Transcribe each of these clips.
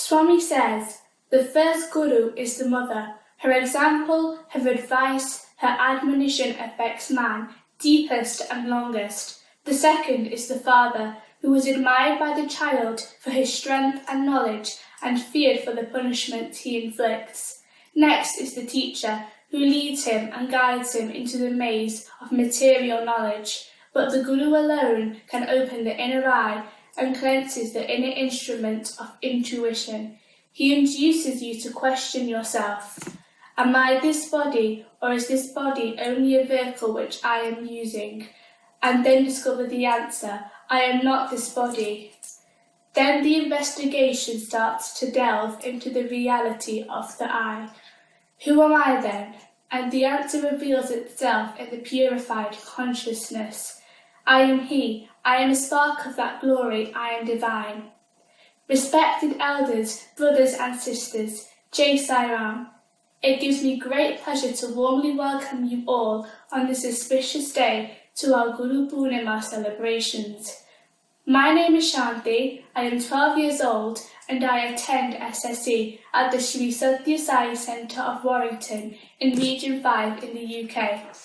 Swami says, the first guru is the mother. Her example, her advice, her admonition affects man deepest and longest. The second is the father, who was admired by the child for his strength and knowledge and feared for the punishment he inflicts. Next is the teacher, who leads him and guides him into the maze of material knowledge. But the guru alone can open the inner eye and cleanses the inner instrument of intuition. He induces you to question yourself. Am I this body, or is this body only a vehicle which I am using? And then discover the answer, I am not this body. Then the investigation starts to delve into the reality of the I. Who am I then? And the answer reveals itself in the purified consciousness. I am He, I am a spark of that glory, I am divine. Respected elders, brothers and sisters, Jai Sai Ram. It gives me great pleasure to warmly welcome you all on this auspicious day to our Guru Purnima celebrations. My name is Shanti, I am 12 years old and I attend SSE at the Sri Sathya Sai Centre of Warrington in Region 5 in the UK.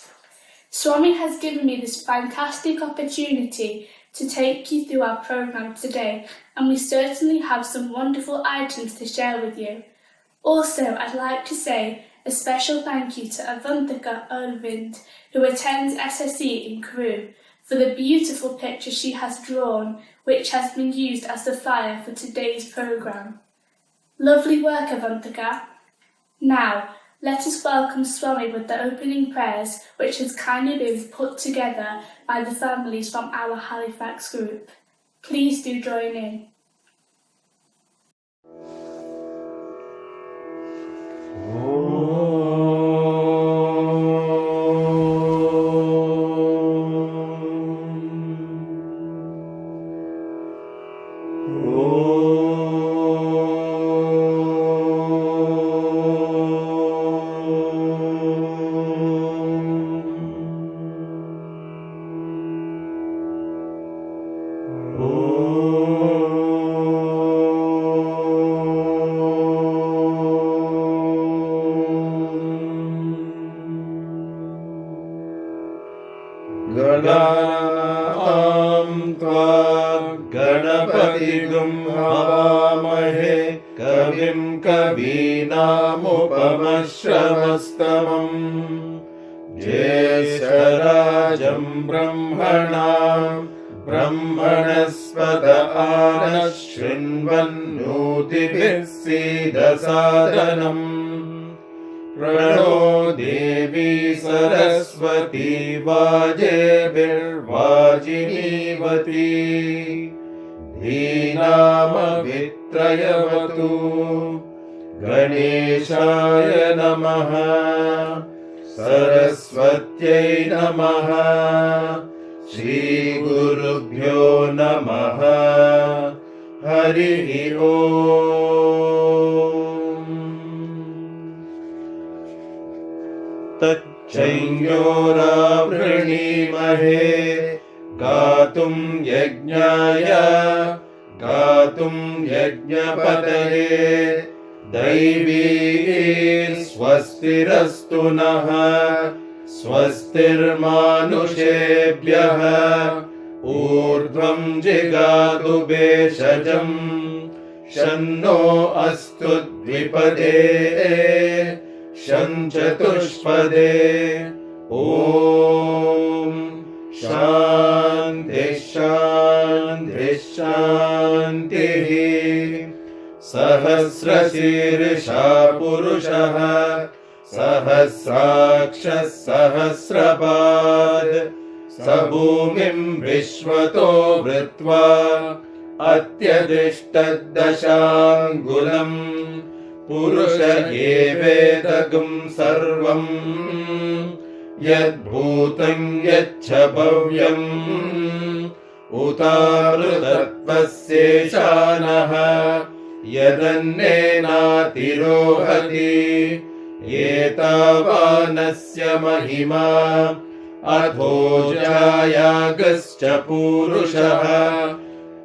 Swami has given me this fantastic opportunity to take you through our programme today, and we certainly have some wonderful items to share with you. Also, I'd like to say a special thank you to Avantika Arvind, who attends SSE in Crewe, for the beautiful picture she has drawn, which has been used as the flyer for today's programme. Lovely work, Avantika. Now, let us welcome Swami with the opening prayers, which has kindly been put together by the families from our Halifax group. Please do join in. ज्येष्ठराजं ब्रह्मणां ब्रह्मणस्पत आनः शृण्वन्नोतिभिः सीदसादनम् प्रणो देवी सरस्वती वाजेभिर्वाजिनीवती धीनामभित्रयवतु गणेशाय नमः सरस्वत्यै नमः श्रीगुरुभ्यो नमः हरिः ओम् तच्चैयोरावृणीमहे गातुं यज्ञपतये दैवी स्वस्तिरस्तु नः स्वस्तिर्मानुषेभ्यः ऊर्ध्वं जिगातु भेषजम् शन्नो अस्तु द्विपदे शञ्चतुष्पदे ॐ शान्तिः शान्तिः शान्तिः सहस्रशीर्षा पुरुषः सहस्राक्षः सहस्रपाद स भूमिं विश्वतो वृत्वा अत्यदिष्टदशाङ्गुलम् पुरुष एवेदगं सर्वम् यद्भूतं यच्च भव्यम् उतावृतत्वस्येशानः यदन्नेनातिरोहति एतावानस्य महिमा अथो जायागश्च पूरुषः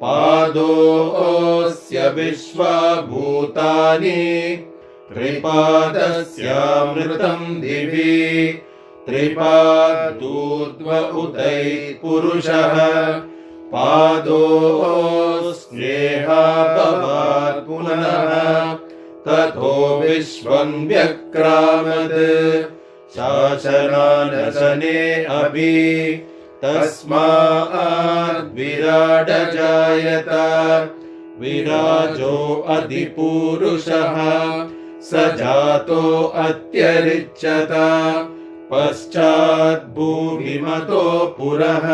पादोऽस्य विश्वभूतानि त्रिपादस्यामृतम् दिवि त्रिपादूर्ध्व उदैः पादोऽस्नेहाभवात् पुनः ततो विश्वं व्यक्रामत् शासनानशने अपि तस्माद् विराड जायत विराजो अधिपुरुषः स जातो अत्यरिच्यत पश्चात् भूमिमतो पुरः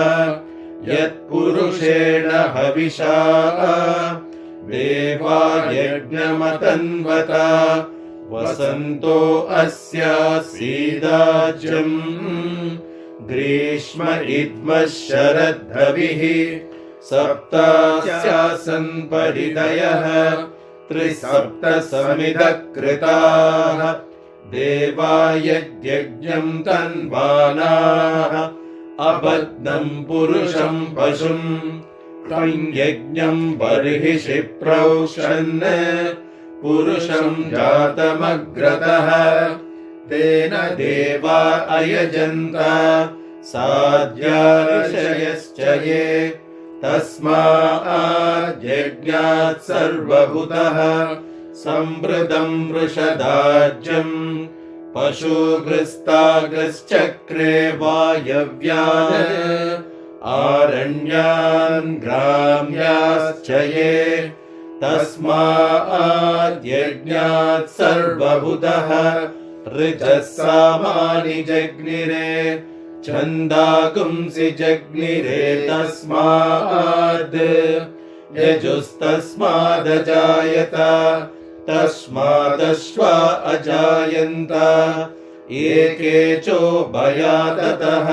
यत्पुरुषेण हविषा देवा यज्ञमतन्वत वसन्तो अस्यासीदाज्यम् ग्रीष्म इद्मः शरद्धविः सप्तास्यासन् परिदयः त्रिसप्त समिदः कृताः देवा यज्ञम् तन्वानाः अबध्नम् पुरुषम् पशुम् तम् यज्ञम् बर्हिषि प्रौषन् पुरुषम् जातमग्रतः तेन देवा अयजन्त साध्या ऋषयश्च ये तस्माज्जज्ञात् सर्वभूतः संवृतम् वृषदाज्यम् पशुघ्रस्तागश्चक्रे वायव्यान् आरण्यान् ग्राम्याश्च ये तस्माज्जज्ञात् सर्वभूतः ऋचः सामानि जग्निरे छन्दागुंसि जग्निरे तस्माद् यजुस्तस्मादजायत तस्मादश्वा अजायन्त एके चोभयाततः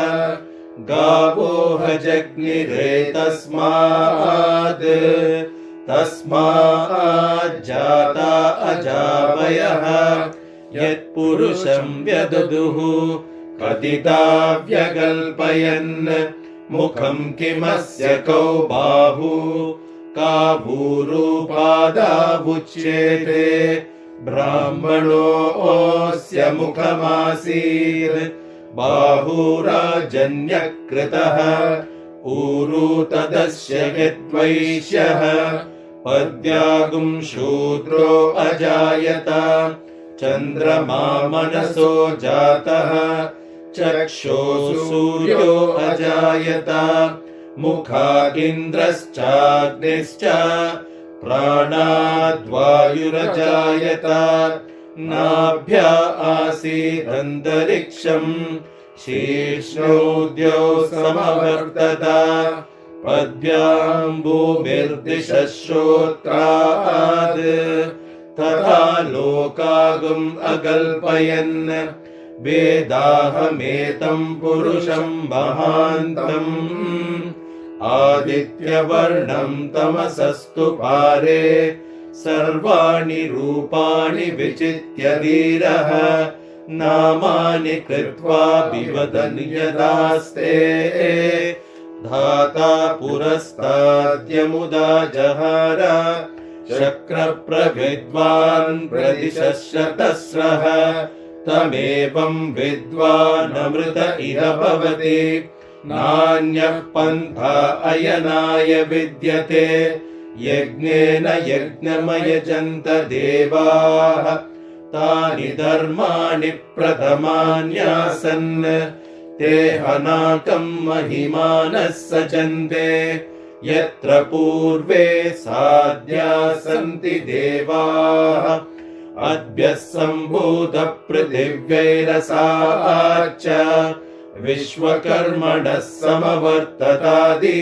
गावोह जग्निरे तस्माद् तस्माज्जाता अजावयः यत्पुरुषम् व्यददुः कथिता व्यकल्पयन् मुखम् किमस्य कौ बाहु काभूरूपादावुच्येते ब्राह्मणोऽस्य मुखमासीत् बाहुराजन्यकृतः ऊरू तदस्य यद्वैश्यः पद्यागुम् शूद्रो अजायत चन्द्रमा मनसो जातः चक्षुः सूर्यो अजायत मुखादिन्द्रश्चाग्निश्च प्राणाद्वायुरजायत नाभ्या आसीदन्तरिक्षम् शीर्ष्णोद्यो समवर्तत पद्भ्याम् भूमिर्दिशः श्रोत्रात् तथा लोकागुम् अकल्पयन् वेदाहमेतम् पुरुषम् महान्तम् आदित्यवर्णम् तमसस्तु पारे सर्वाणि रूपाणि विचित्य धीरः नामानि कृत्वा विवदन् यदास्ते धाता पुरस्ताद्यमुदा जहार शक्रप्रविद्वान् प्रतिशतस्रः तमेवम् विद्वानमृत इह भवति नान्यः पन्था अयनाय विद्यते यज्ञेन यज्ञमयजन्त देवाः तानि धर्माणि प्रथमान्यासन् ते हनाकम् महिमानः सचन्ते यत्र पूर्वे साध्या सन्ति देवाः अद्भ्यः सम्भूतः पृथिव्यैरसाच्च विश्वकर्मणः समवर्ततादि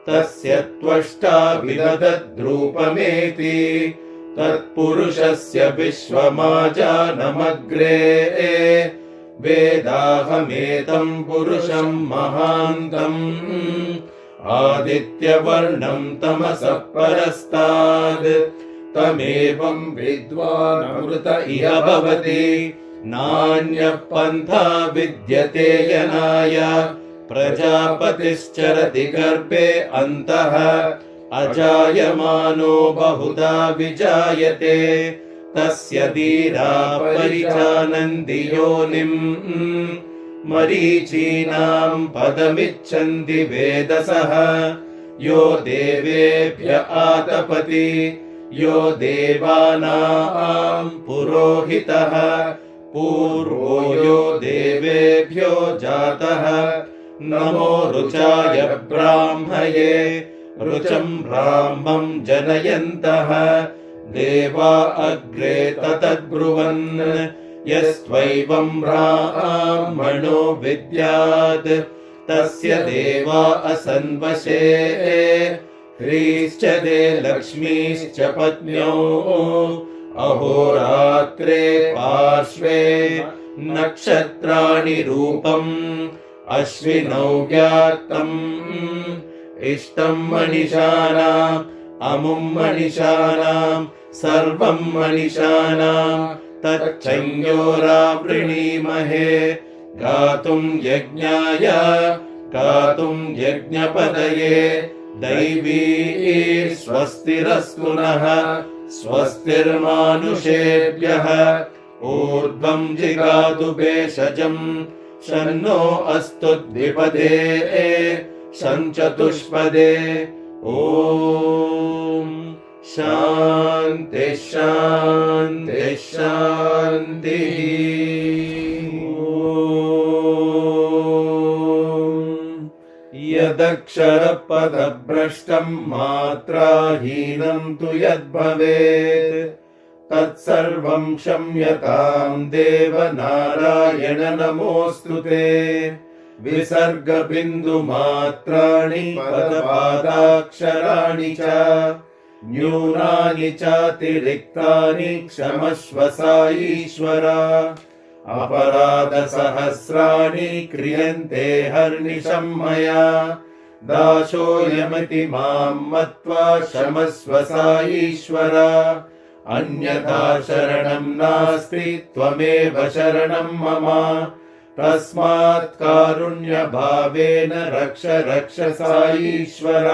तस्य त्वष्टा विदधद्रूपमेति तत्पुरुषस्य विश्वमाजानमग्रे वेदाहमेतम् पुरुषम् महान्तम् आदित्यवर्णम् तमसः परस्ताद् तमेवम् विद्वानमृत इह भवति नान्यः पन्था विद्यते यनाय प्रजापतिश्चरति गर्भे अन्तः अजायमानो बहुधा विजायते तस्य धीरा परिजानन्ति योनिम् मरीचीनां पदमिच्छन्ति वेदसः यो देवेभ्य आतपति यो देवानां पुरोहितः पूर्वो यो देवेभ्यो जातः नमो रुचाय ब्राह्मये रुचं ब्राह्मं जनयन्तः देवा अग्रे ततद्ब्रुवन् यस्त्वैवं ब्राह्मणो विद्यात् तस्य देवा असन्वशे ह्रीश्च ते लक्ष्मीश्च पत्न्यो अहोरात्रे पार्श्वे नक्षत्राणि रूपम् अश्विनौ व्यात्तम् इष्टं मनीषाणाम् अमुं मनीषाणां सर्वं मनीषाणां तच्छंयोरावृणीमहे गातुं यज्ञाय गातुं यज्ञपदये दैवी स्वस्तिरस्तु नः स्वस्तिर्मानुषेभ्यः ऊर्ध्वं जिगातु भेषजं शन्नो अस्तु द्विपदे शञ्चतुष्पदे ॐ शान्ति शान्ति शान्तिः यदक्षरपदभ्रष्टं मात्राहीनं तु यद्भवेत् तत्सर्वं क्षम्यतां देव नारायण नमोऽस्तु ते विसर्गबिन्दुमात्राणि पदपादाक्षराणि च न्यूनानि चातिरिक्तानि क्षमस्व ईश्वर अपराधसहस्राणि क्रियन्ते हर्निशं मया दासोऽयमिति मां मत्वा क्षमस्व ईश्वर अन्यथा शरणं नास्ति त्वमेव शरणं मम तस्मात् कारुण्यभावेन रक्ष रक्ष ईश्वर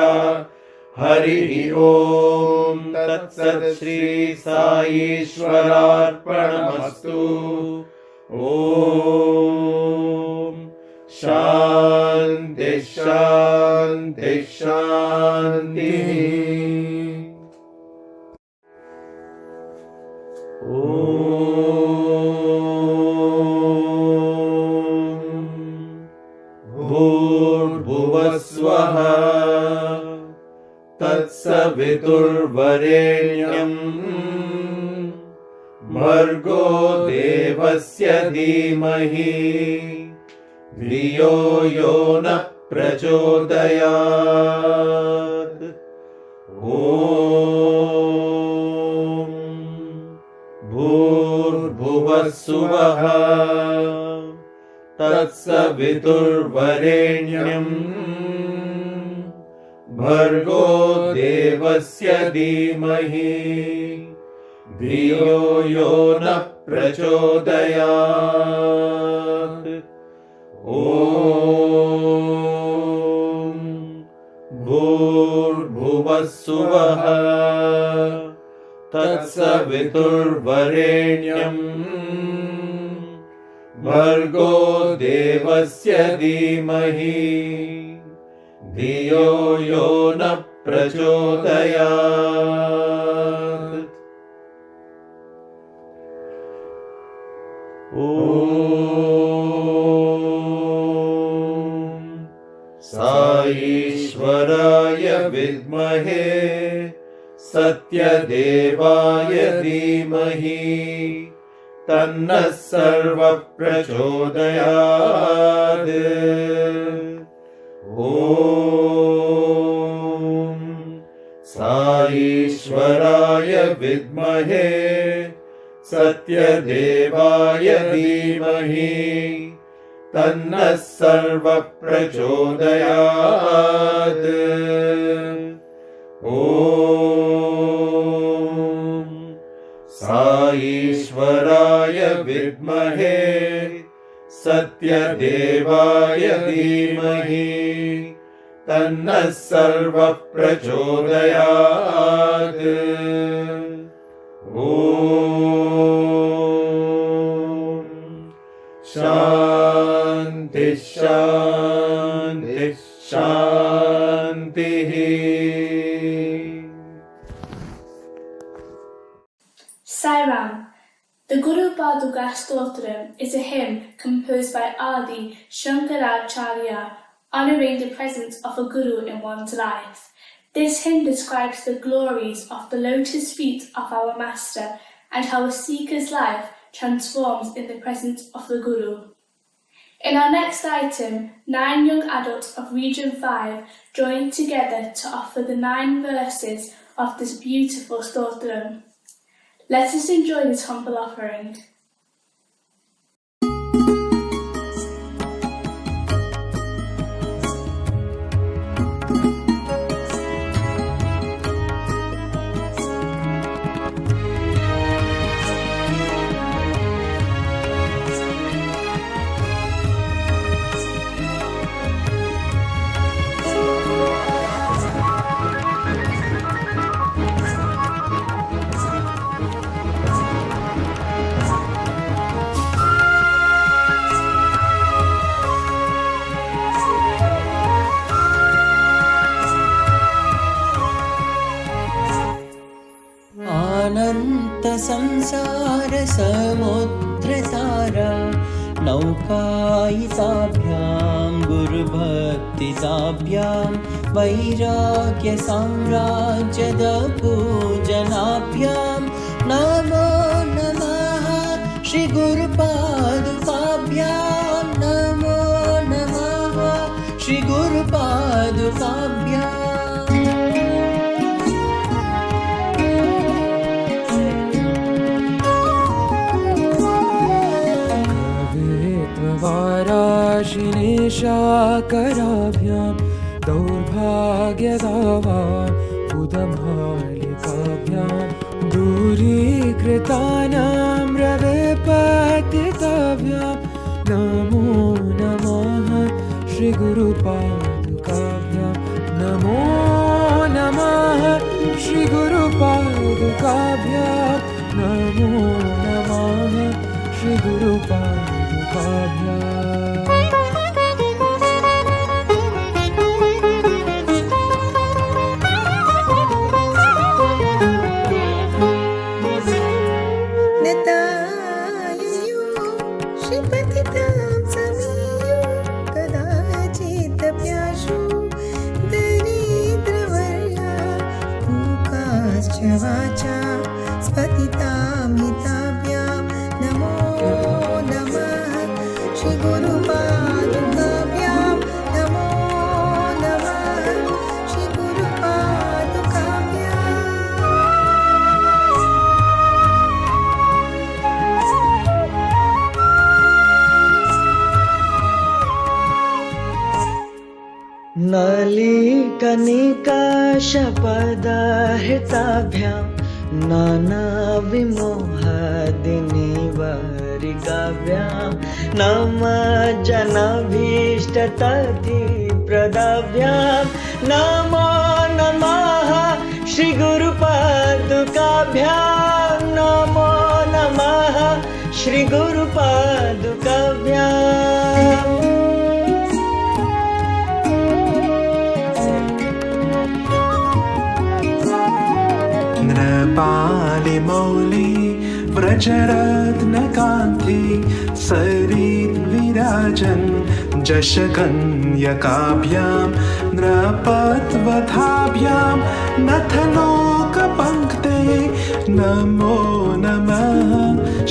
हरिः ओम् तत्सत् श्री साईश्वरार्पणमस्तु ॐ शान्ति शान्ति शान्तिः ॐ भूर्भुवस्वः तत्सवितुर्वरेण्यं भर्गो देवस्य धीमहि धियो यो न प्रचोदयात् ॐ भूर्भुवस्सुवः तत्सवितुर्वरेण्यं भर्गो देवस्य धीमहि धियो यो न प्रचोदयात् ॐ भूर्भुवस्सुवः तत्सवितुर्वरेण्यं भर्गो देवस्य धीमहि धियो यो न प्रचोदयात् ॐ साईश्वराय विद्महे सत्यदेवाय धीमहि तन्नः सर्वः प्रचोदयात् ॐ साईश्वराय विद्महे सत्यदेवाय धीमहि तन्नः सर्वः प्रचोदयात् ॐ साईश्वराय विद्महे सत्यदेवाय धीमहि तन्नः सर्वः प्रचोदयात्। ॐ शान्ति शान्ति शान्तिः। Sairam. The Guru Paduka Stotram is a hymn composed by Adi Shankaracharya, honouring the presence of a Guru in one's life. This hymn describes the glories of the lotus feet of our Master and how a seeker's life transforms in the presence of the Guru. In our next item, 9 young adults of Region 5 joined together to offer the 9 verses of this beautiful Stotram. Let us enjoy this humble offering. संसार समुद्रतारा नौकायिताभ्यां गुरुभक्तिताभ्यां वैराग्य साम्राज्यद पूजनाभ्यां नमो नमः श्री गुरुपादुकाभ्यां नमो नमः श्री गुरुपादुकाभ्यां। वाराशिनिशाकराभ्यां दौर्भाग्यदावां बुधमालिकाभ्यां दूरीकृतानां रविपतिताभ्यां नमो नमः श्री गुरुपादुकाभ्यां नमो नमः श्री गुरुपादुकाभ्यां नमो नमः श्री गुरुपादुकाभ्यां। वाचा स्फटितामिताभ्यां नमो नमः श्री गुरुपादुकाभ्यां नमो नमः श्री गुरुपादुकाभ्यां। नलिकनिकाशपदहृताभ्यां नानाविमोहदिनिवारिकाभ्यां नमः जनभीष्टततिप्रदाभ्यां नमो नमः श्री गुरुपादुकाभ्यां नमो नमः श्री गुरुपादुकाभ्यां। नृपालिमौली व्रजरत्नकान्ति सरित् विराजन् जशकन्यकाभ्यां नृपत्वथाभ्यां नथलोकपङ्क्ते नमो नमः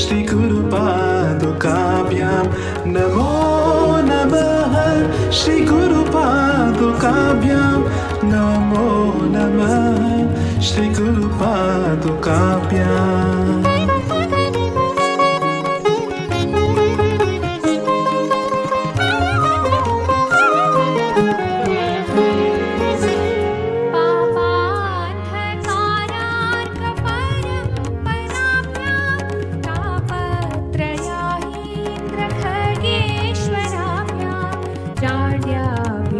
श्री गुरुपादुकाभ्यां नमो नमः श्री गुरुपादुकाभ्यां नमो नमः Shri गुरुपादुकाभ्यां।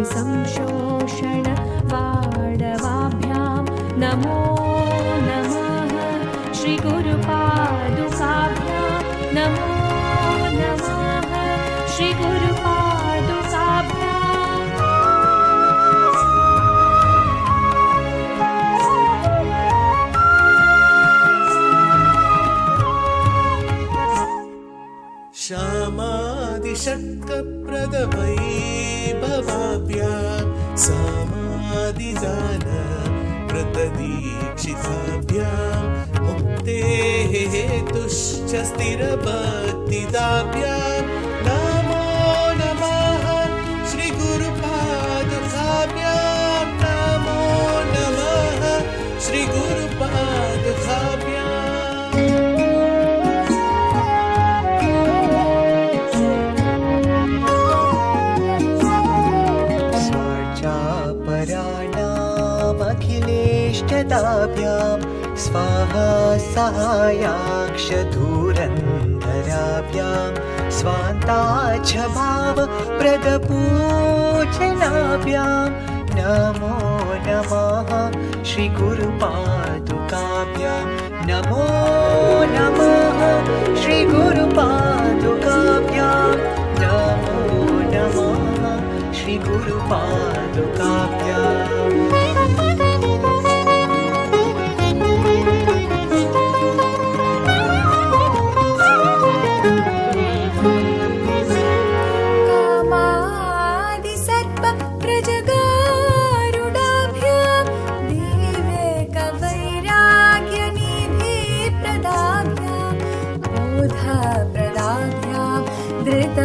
संशोषण Shri Guru Padukabhyam Namo Namaha Shri Guru Padukabhyam. श्यामादिषट्कप्रदवैभवाभ्यां सामादिदानप्रतदीक्षिताभ्यां मुक्तेः हेतुश्च स्थिरभक्तिदाभ्यां नमो नमः श्रीगुरुपादुकाभ्यां नमो नमः श्रीगुरुपादुकाभ्याम्. अखिलेष्टदाभ्यां स्वाहा सहायाक्षधूरन्धराभ्यां स्वान्ताच्छभावप्रदपूजनाभ्यां नमो नमः श्रीगुरुपादुकाभ्यां नमो नमः श्रीगुरुपादुकाभ्यां नमो नमः श्रीगुरुपादुकाभ्याम्.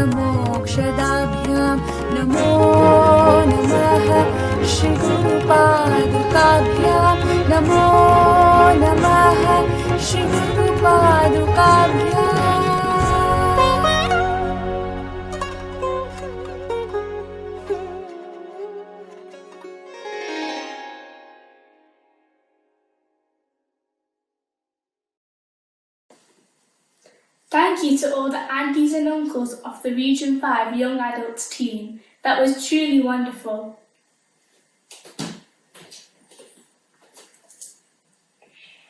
मोक्षदाभ्यां नमो नमः श्री गुरुपादुकाभ्यां नमो नमः Shri गुरुपादुकाभ्याम्. Thank you to all the aunties and uncles of the Region 5 Young Adults team. That was truly wonderful.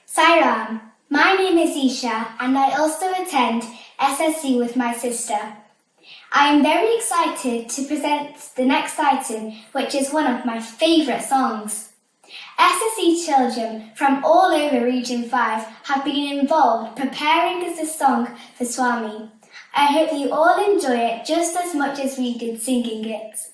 Sairam, my name is Isha and I also attend SSC with my sister. I am very excited to present the next item, which is one of my favourite songs. SSC children from all over Region 5 have been involved preparing this song for Swami. I hope you all enjoy it just as much as we did singing it.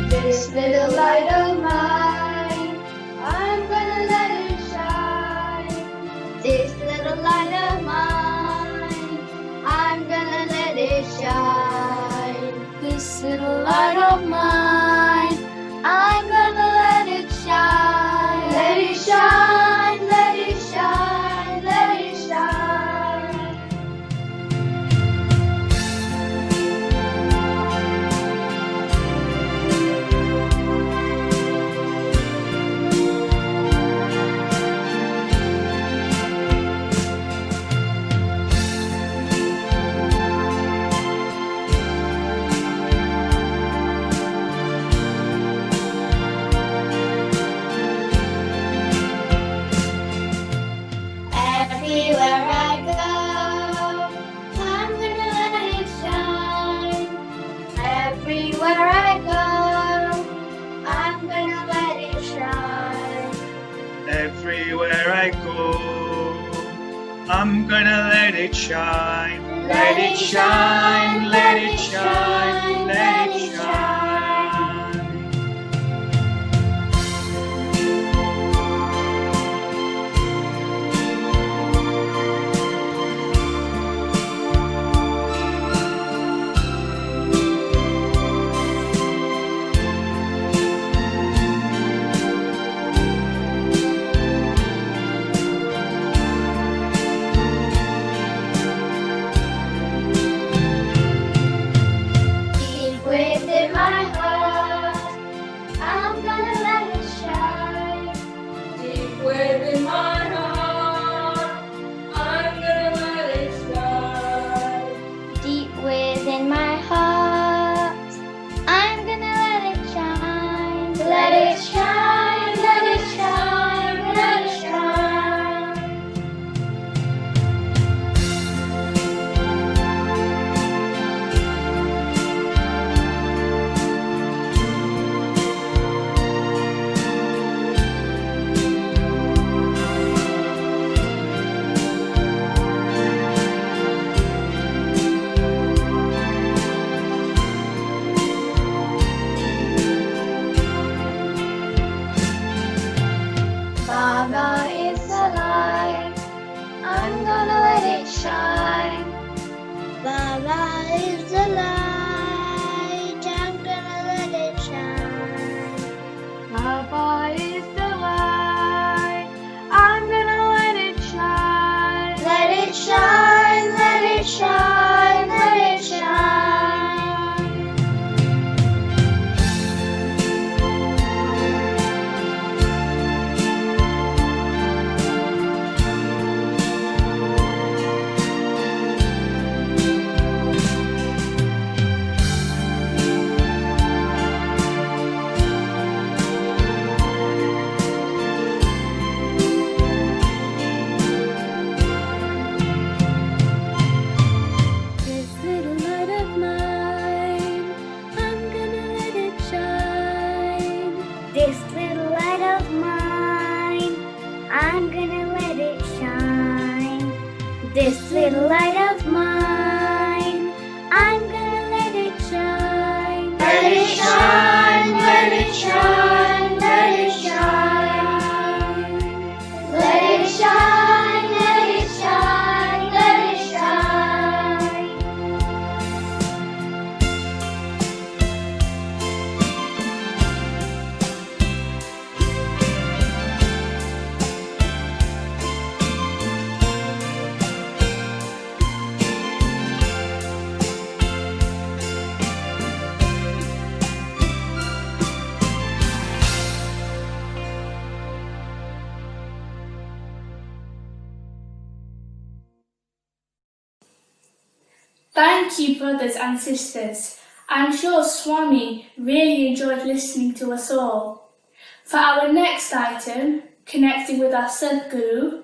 This little light of mine, I'm gonna let it shine. This little light of mine, I'm gonna let it shine. This little light of mine, I'm gonna let it shine. Let it shine, let it shine, let it shine. Everywhere I go, I'm gonna let it shine. Everywhere I go, I'm gonna let it shine. Everywhere I go, I'm gonna let it shine. Let it shine, let it shine, let it shine. Deep within my little light of mine, I'm gonna let it shine. Let it shine, let it shine, let it shine. Let it shine, let it shine, let it shine. Thank you, brothers and sisters. I'm sure Swami really enjoyed listening to us all. For our next item, connecting with our Sadhguru,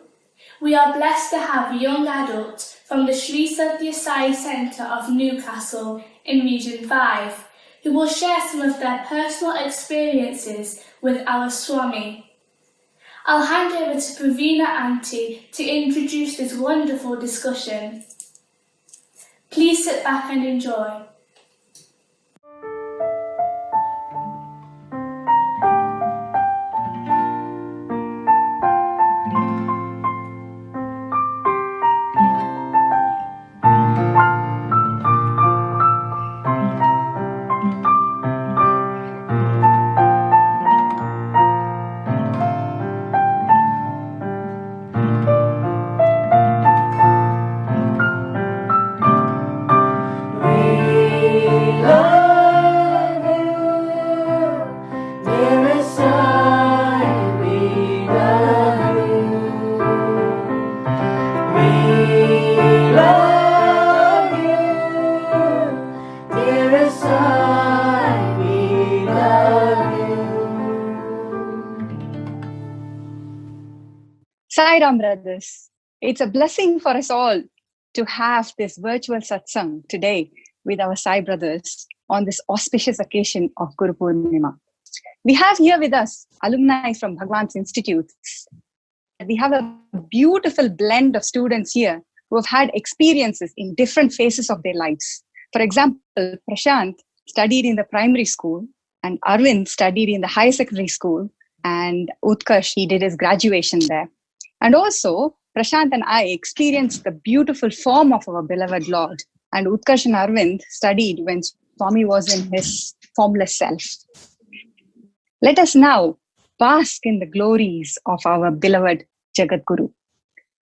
we are blessed to have young adults from the Sri Sathya Sai Centre of Newcastle in Region 5, who will share some of their personal experiences with our Swami. I'll hand over to Pravina Auntie to introduce this wonderful discussion. Please sit back and enjoy. Sai Ram brothers, it's a blessing for us all to have this virtual satsang today with our Sai brothers on this auspicious occasion of Guru Purnima. We have here with us alumni from Bhagwan's institutes. We have a beautiful blend of students here who have had experiences in different phases of their lives. For example, Prashant studied in the primary school and Arvind studied in the higher secondary school, and Utkarsh, he did his graduation there. And also, Prashant and I experienced the beautiful form of our beloved Lord. And Utkarsh and Arvind studied when Swami was in his formless self. Let us now bask in the glories of our beloved Jagat Guru.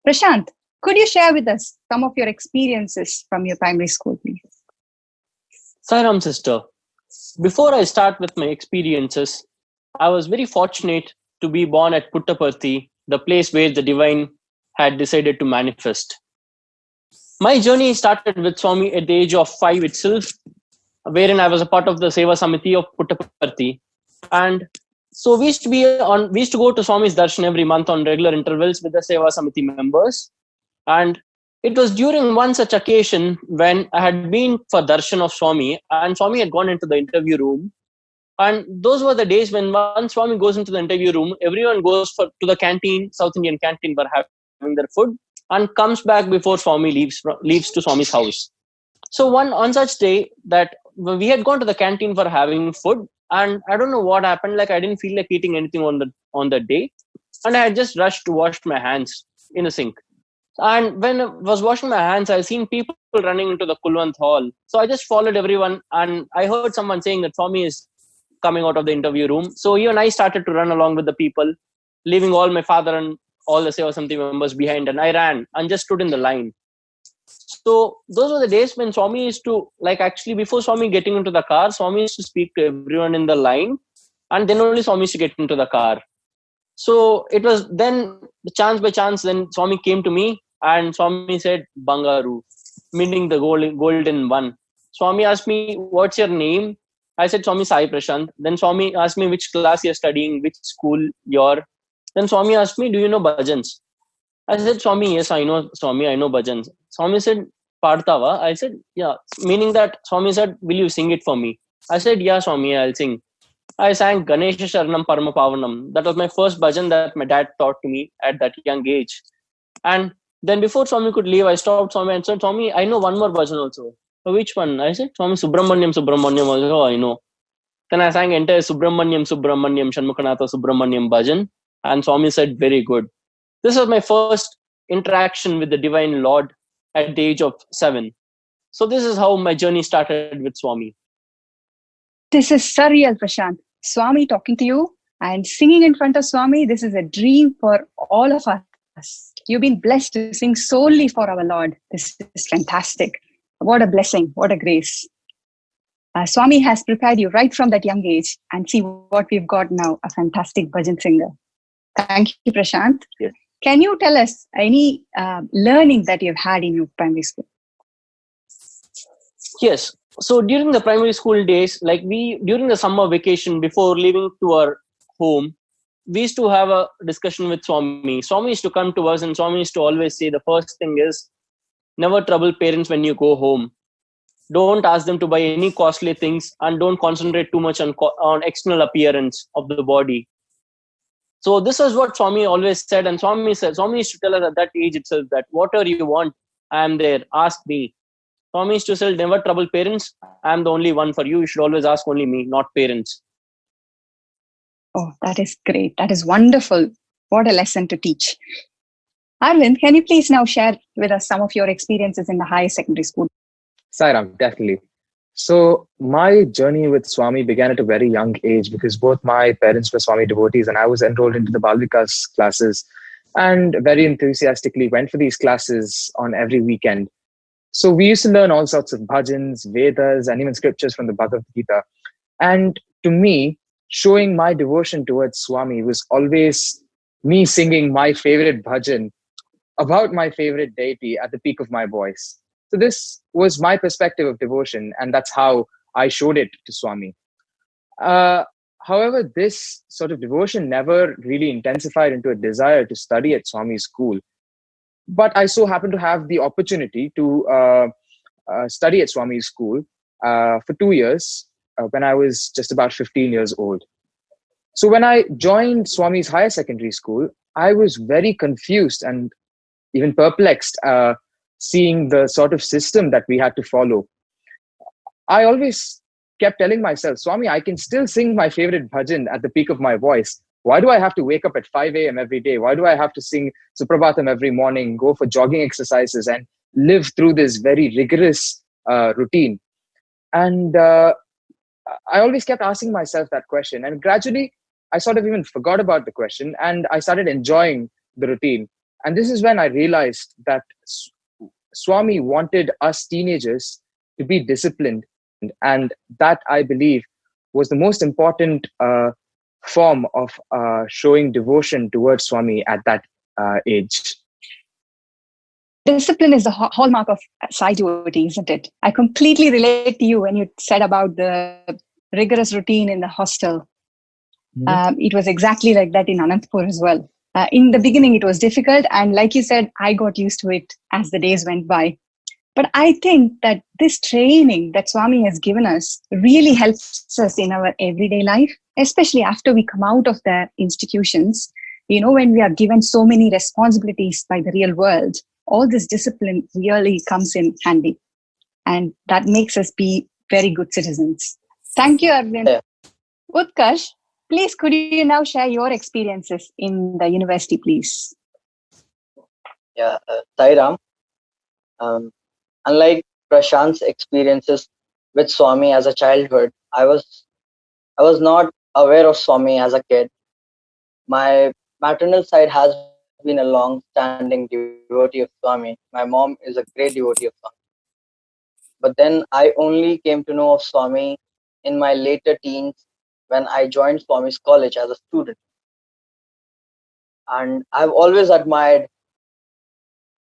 Prashant, could you share with us some of your experiences from your primary school, please? Sairam sister, before I start with my experiences, I was very fortunate to be born at Puttaparthi, the place where the divine had decided to manifest. My journey started with Swami at the age of 5 itself, wherein I was a part of the Seva Samiti of Puttaparthi. And so we used to go to Swami's darshan every month on regular intervals with the Seva Samiti members. And it was during one such occasion when I had been for darshan of Swami, and Swami had gone into the interview room. And those were the days when once Swami goes into the interview room, everyone goes to the canteen, South Indian canteen, for having their food, and comes back before Swami leaves to Swami's house. So on such day that we had gone to the canteen for having food, and I don't know what happened. Like, I didn't feel like eating anything on the day, and I had just rushed to wash my hands in a sink. And when I was washing my hands, I seen people running into the Kulwant hall. So I just followed everyone, and I heard someone saying that Swami is coming out of the interview room. So even I started to run along with the people, leaving all my father and all the Seva Samiti members behind, and I ran and just stood in the line. So those were the days when Swami used to, like, actually before Swami getting into the car, Swami used to speak to everyone in the line, and then only Swami used to get into the car. So it was then, chance by chance, then Swami came to me and Swami said, Bangaru, meaning the golden one. Swami asked me, what's your name? I said, Swami Sai Prashant. Then Swami asked me which class you're studying, which school you're. Then Swami asked me, do you know bhajans? I said, Swami, yes, I know, Swami, I know bhajans. Swami said, Partava? I said, yeah. Meaning that Swami said, will you sing it for me? I said, yeah, Swami, I'll sing. I sang Ganesha Sharanam Parama Pavanam. That was my first bhajan that my dad taught to me at that young age. And Then before Swami could leave, I stopped Swami and said, Swami, I know one more bhajan also. Which one? I said, Swami, Subramanyam, Subramanyam. Also, I know. Then I sang entire Subramanyam, Subramanyam, Shanmukhanatha Subramanyam bhajan. And Swami said, very good. This was my first interaction with the Divine Lord at the age of 7. So this is how my journey started with Swami. This is surreal, Prashant. Swami talking to you and singing in front of Swami. This is a dream for all of us. You've been blessed to sing solely for our Lord. This is fantastic. What a blessing. What a grace. Swami has prepared you right from that young age, and see what we've got now, a fantastic bhajan singer. Thank you, Prashant. Yes. Can you tell us any learning that you've had in your primary school? Yes. So during the primary school days, like during the summer vacation before leaving to our home, we used to have a discussion with Swami. Swami used to come to us and Swami used to always say the first thing is, never trouble parents when you go home. Don't ask them to buy any costly things and don't concentrate too much on external appearance of the body. So this is what Swami always said, and Swami used to tell us at that age itself that whatever you want, I am there, ask me. Swami used to say, never trouble parents, I am the only one for you, you should always ask only me, not parents. Oh, that is great. That is wonderful. What a lesson to teach. Arvind, can you please now share with us some of your experiences in the higher secondary school? Sairam, definitely. So my journey with Swami began at a very young age because both my parents were Swami devotees and I was enrolled into the Balvikas classes and very enthusiastically went for these classes on every weekend. So we used to learn all sorts of bhajans, Vedas, and even scriptures from the Bhagavad Gita. And to me, showing my devotion towards Swami was always me singing my favorite bhajan about my favorite deity at the peak of my voice. So this was my perspective of devotion, and that's how I showed it to Swami. However, this sort of devotion never really intensified into a desire to study at Swami's school. But I so happened to have the opportunity to study at Swami's school for 2 years when I was just about 15 years old. So when I joined Swami's higher secondary school, I was very confused and even perplexed seeing the sort of system that we had to follow. I always kept telling myself, Swami, I can still sing my favorite bhajan at the peak of my voice. Why do I have to wake up at 5 a.m. every day? Why do I have to sing Suprabhatam every morning, go for jogging exercises and live through this very rigorous routine? And I always kept asking myself that question. And gradually, I sort of even forgot about the question and I started enjoying the routine. And this is when I realized that Swami wanted us teenagers to be disciplined. And that, I believe, was the most important form of showing devotion towards Swami at that age. Discipline is the hallmark of Sai devotee, isn't it? I completely relate to you when you said about the rigorous routine in the hostel. Mm-hmm. It was exactly like that in Anantapur as well. In the beginning, it was difficult. And like you said, I got used to it as the days went by. But I think that this training that Swami has given us really helps us in our everyday life, especially after we come out of the institutions. You know, when we are given so many responsibilities by the real world, all this discipline really comes in handy. And that makes us be very good citizens. Thank you, Arvind. Yeah. Utkarsh, please, could you now share your experiences in the university, please? Yeah, Sairam. Unlike Prashant's experiences with Swami as a childhood, I was not aware of Swami as a kid. My maternal side has been a long-standing devotee of Swami. My mom is a great devotee of Swami. But then I only came to know of Swami in my later teens when I joined Swami's college as a student. And I've always admired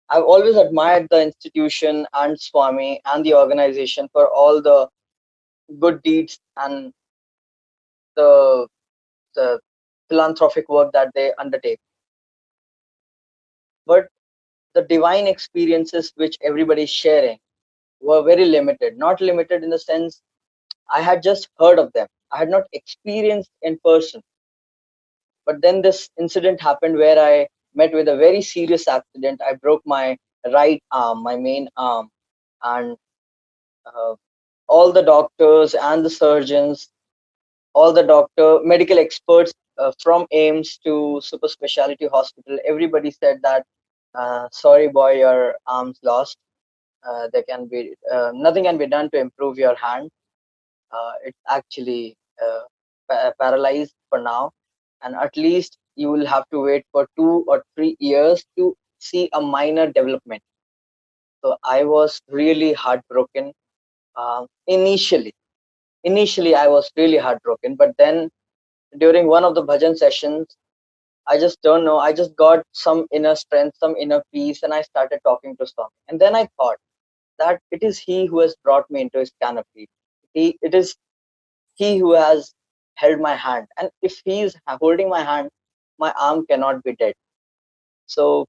the institution and Swami and the organization for all the good deeds and the philanthropic work that they undertake. But the divine experiences which everybody is sharing were very limited. Not limited in the sense I had just heard of them. I had not experienced in person. But then this incident happened where I met with a very serious accident. I broke my right arm, my main arm, and all the doctors and the surgeons, all the medical experts from AIMS to super specialty hospital, everybody said that, sorry boy, your arm's lost. There can be nothing can be done to improve your hand. It's actually paralyzed for now, and at least you will have to wait for 2 or 3 years to see a minor development. So I was really heartbroken. Initially, I was really heartbroken, but then during one of the bhajan sessions, I just don't know, I just got some inner strength, some inner peace, and I started talking to Swami. And then I thought that it is he who has brought me into his canopy. It is he who has held my hand, and if he is holding my hand, my arm cannot be dead. So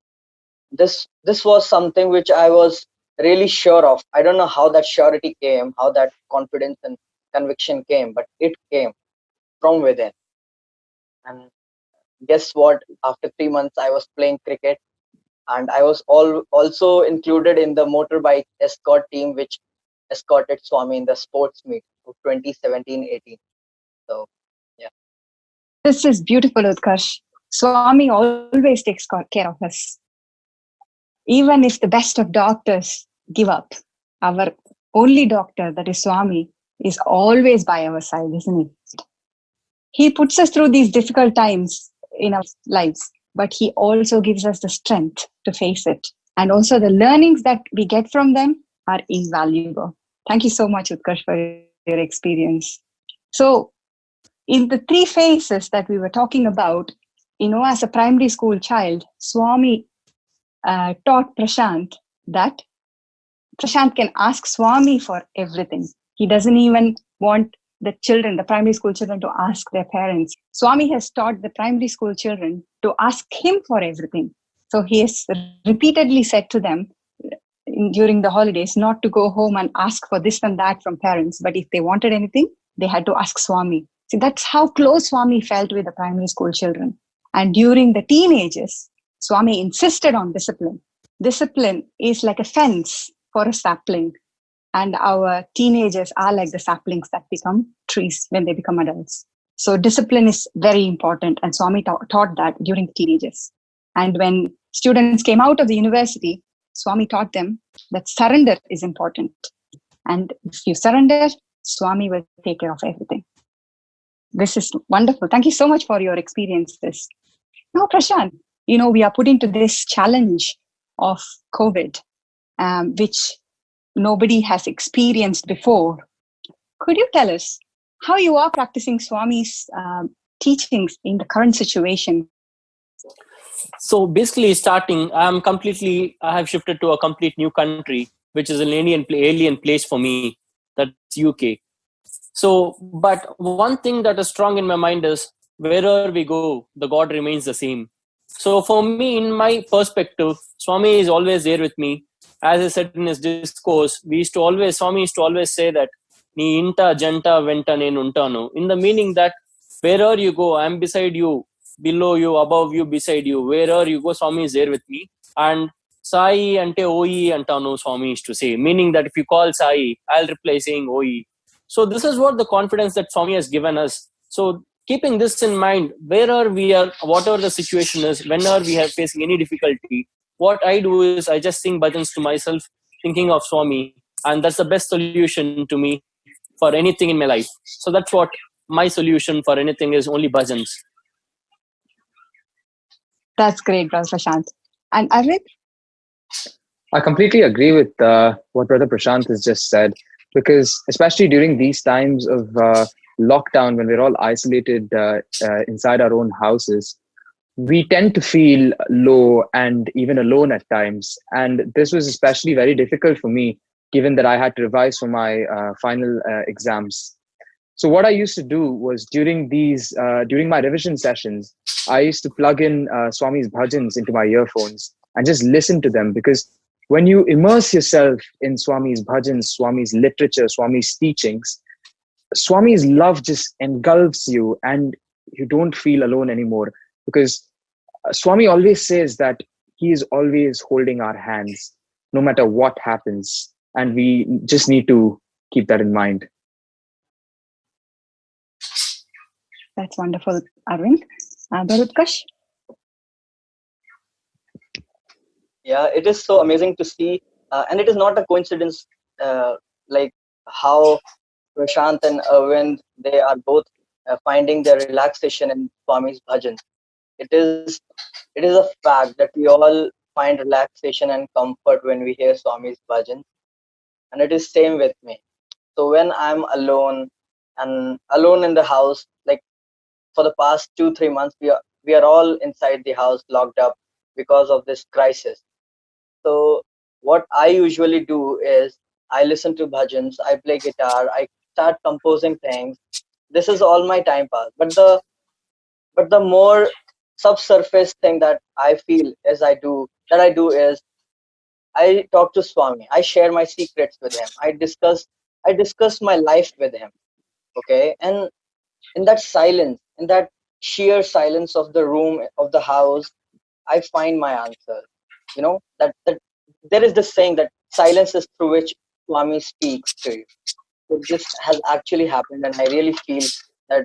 this was something which I was really sure of. I don't know how that surety came, how that confidence and conviction came, but it came from within. And guess what? After 3 months, I was playing cricket, and I was also included in the motorbike escort team, which escorted Swami in the sports meet of 2017-18. So, yeah. This is beautiful, Utkarsh. Swami always takes care of us. Even if the best of doctors give up, our only doctor, that is Swami, is always by our side, isn't he? He puts us through these difficult times in our lives, but he also gives us the strength to face it. And also the learnings that we get from them are invaluable. Thank you so much, Utkarsh, for your experience. So in the 3 phases that we were talking about, as a primary school child, Swami taught Prashant that Prashant can ask Swami for everything. He doesn't even want the primary school children, to ask their parents. Swami has taught the primary school children to ask him for everything. So he has repeatedly said to them during the holidays not to go home and ask for this and that from parents, but if they wanted anything, they had to ask Swami. See, that's how close Swami felt with the primary school children. And during the teenagers, Swami insisted on discipline. Discipline is like a fence for a sapling. And our teenagers are like the saplings that become trees when they become adults. So discipline is very important. And Swami taught that during the teenagers. And when students came out of the university, Swami taught them that surrender is important. And if you surrender, Swami will take care of everything. This is wonderful. Thank you so much for your experiences. Now, Prashant, we are put into this challenge of COVID, which nobody has experienced before. Could you tell us how you are practicing Swami's teachings in the current situation? So basically starting, I have shifted to a complete new country, which is an alien place for me, that's UK. So, but one thing that is strong in my mind is wherever we go, the God remains the same. So for me, in my perspective, Swami is always there with me. As I said in his discourse, Swami used to always say that, Ni inta janta venta nenu untanu, in the meaning that wherever you go, I am beside you, below you, above you, beside you. Wherever you go, Swami is there with me. And Sai ante Oi antanu, Swami used to say, meaning that if you call Sai, I'll reply saying Oi. So this is what the confidence that Swami has given us. So keeping this in mind, wherever we are, whatever the situation is, whenever we are facing any difficulty, what I do is I just sing bhajans to myself, thinking of Swami, and that's the best solution to me for anything in my life. So that's what my solution for anything is, only bhajans. That's great, Brother Prashant. And Arvind? I completely agree with what Brother Prashant has just said, because especially during these times of lockdown, when we're all isolated inside our own houses, we tend to feel low and even alone at times. And this was especially very difficult for me, given that I had to revise for my final exams. So what I used to do was during my revision sessions, I used to plug in Swami's bhajans into my earphones and just listen to them, because when you immerse yourself in Swami's bhajans, Swami's literature, Swami's teachings, Swami's love just engulfs you and you don't feel alone anymore. Because Swami always says that he is always holding our hands, no matter what happens. And we just need to keep that in mind. That's wonderful, Arvind. Barutkash? Yeah, it is so amazing to see, and it is not a coincidence, like how Prashant and Arvind, they are both finding their relaxation in Swami's bhajans. It is a fact that we all find relaxation and comfort when we hear Swami's bhajans, and it is same with me. So when I'm alone in the house, like for the past 2-3 months, we are all inside the house locked up because of this crisis. So what I usually do is I listen to bhajans, I play guitar, I start composing things. This is all my time pass. But the more subsurface thing that I feel I do is I talk to Swami. I share my secrets with him. I discuss my life with him. Okay. And in that silence, in that sheer silence of the room, of the house, I find my answers. That there is this saying that silence is through which Swami speaks to you. So this has actually happened, and I really feel that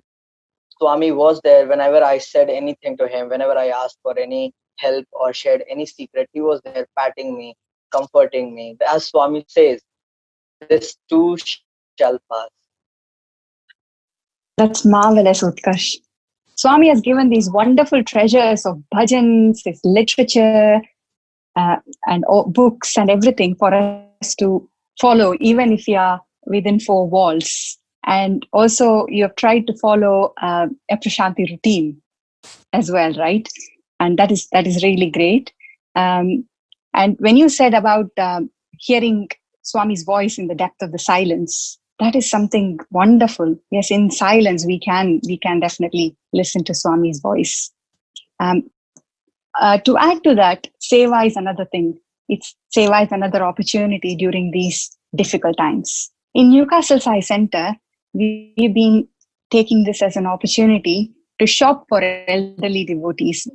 Swami was there whenever I said anything to him, whenever I asked for any help or shared any secret. He was there patting me, comforting me. As Swami says, this too shall pass. That's marvelous, Utkarsh. Swami has given these wonderful treasures of bhajans, his literature, and books and everything for us to follow, even if we are within four walls. And also, you have tried to follow a Prashanti routine as well, right? And that is really great. And when you said about hearing Swami's voice in the depth of the silence, that is something wonderful. Yes, in silence we can definitely listen to Swami's voice. To add to that, seva is another thing. Seva is another opportunity during these difficult times. In Newcastle Sai Center, we've been taking this as an opportunity to shop for elderly devotees.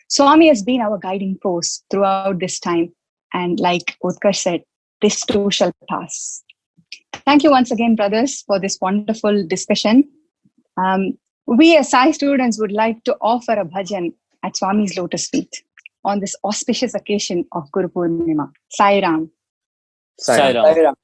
Swami has been our guiding force throughout this time. And like Utkarsh said, this too shall pass. Thank you once again, brothers, for this wonderful discussion. We as Sai students would like to offer a bhajan at Swami's lotus feet on this auspicious occasion of Guru Purnima. Sai Ram. Sai Ram. Sai Ram.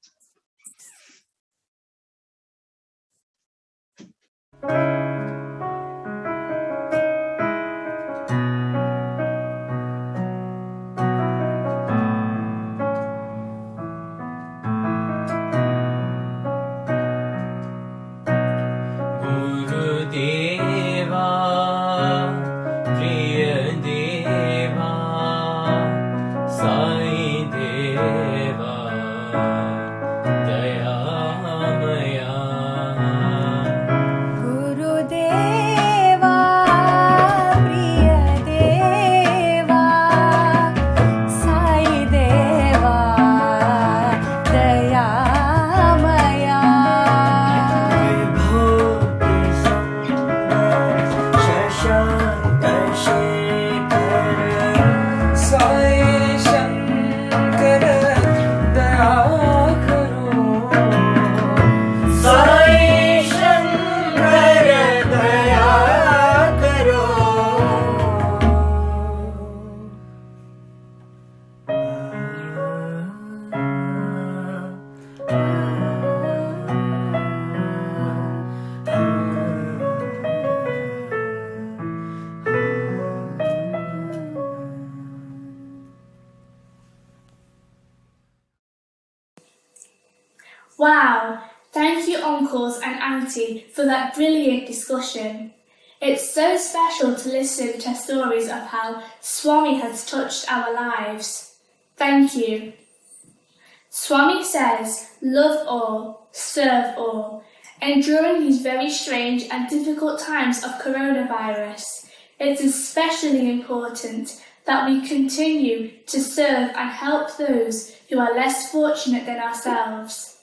Wow, thank you uncles and auntie for that brilliant discussion. It's so special to listen to stories of how Swami has touched our lives. Thank you. Swami says, love all, serve all. And during these very strange and difficult times of coronavirus, it's especially important that we continue to serve and help those who are less fortunate than ourselves.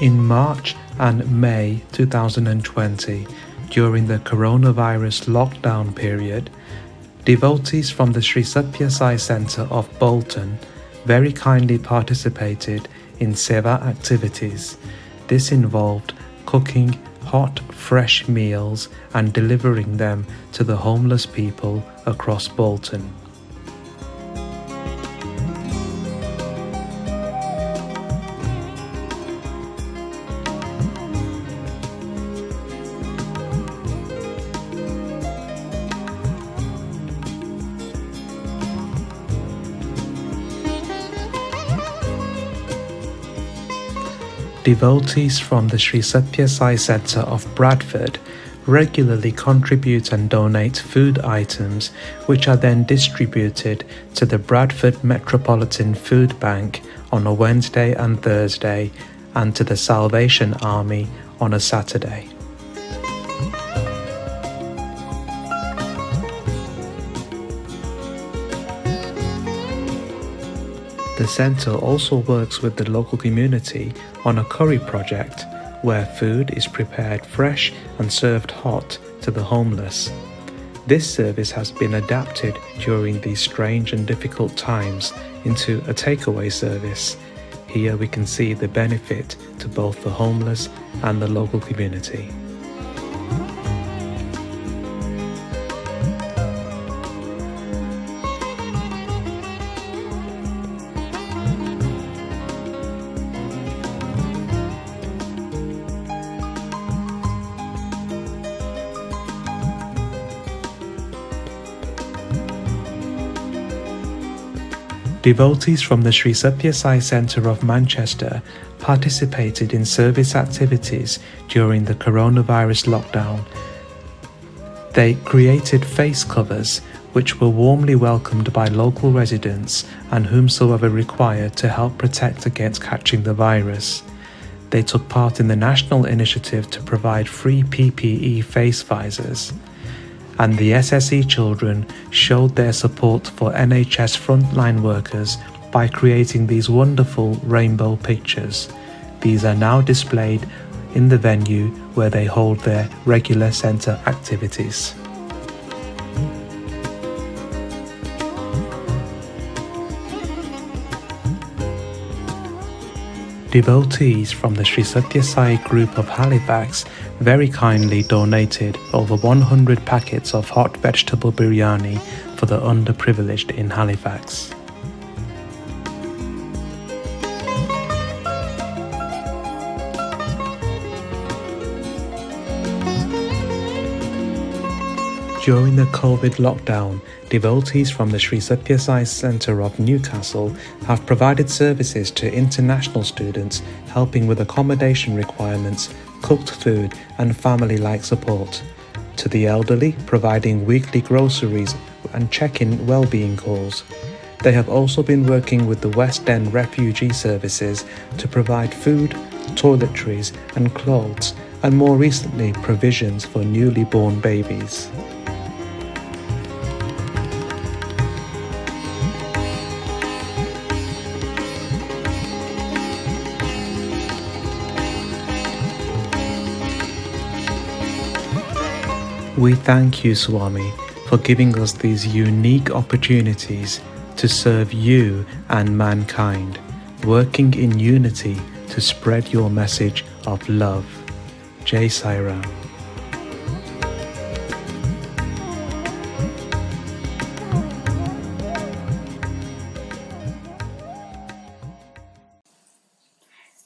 In March and May 2020, during the coronavirus lockdown period, devotees from the Sri Satya Sai Centre of Bolton very kindly participated in seva activities. This involved cooking hot, fresh meals and delivering them to the homeless people across Bolton. Devotees from the Sri Satya Sai Centre of Bradford regularly contribute and donate food items which are then distributed to the Bradford Metropolitan Food Bank on a Wednesday and Thursday and to the Salvation Army on a Saturday. The centre also works with the local community on a curry project where food is prepared fresh and served hot to the homeless. This service has been adapted during these strange and difficult times into a takeaway service. Here we can see the benefit to both the homeless and the local community. Devotees from the Sri Satya Sai Centre of Manchester participated in service activities during the coronavirus lockdown. They created face covers which were warmly welcomed by local residents and whomsoever required to help protect against catching the virus. They took part in the national initiative to provide free PPE face visors. And the SSE children showed their support for NHS frontline workers by creating these wonderful rainbow pictures. These are now displayed in the venue where they hold their regular centre activities. Devotees from the Sri Satya Sai group of Halifax very kindly donated over 100 packets of hot vegetable biryani for the underprivileged in Halifax. During the COVID lockdown, devotees from the Sri Satya Sai Centre of Newcastle have provided services to international students, helping with accommodation requirements, cooked food and family-like support. To the elderly, providing weekly groceries and check-in well-being calls. They have also been working with the West End refugee services to provide food, toiletries and clothes, and more recently provisions for newly born babies. We thank you, Swami, for giving us these unique opportunities to serve you and mankind, working in unity to spread your message of love. Jai Sai Ram.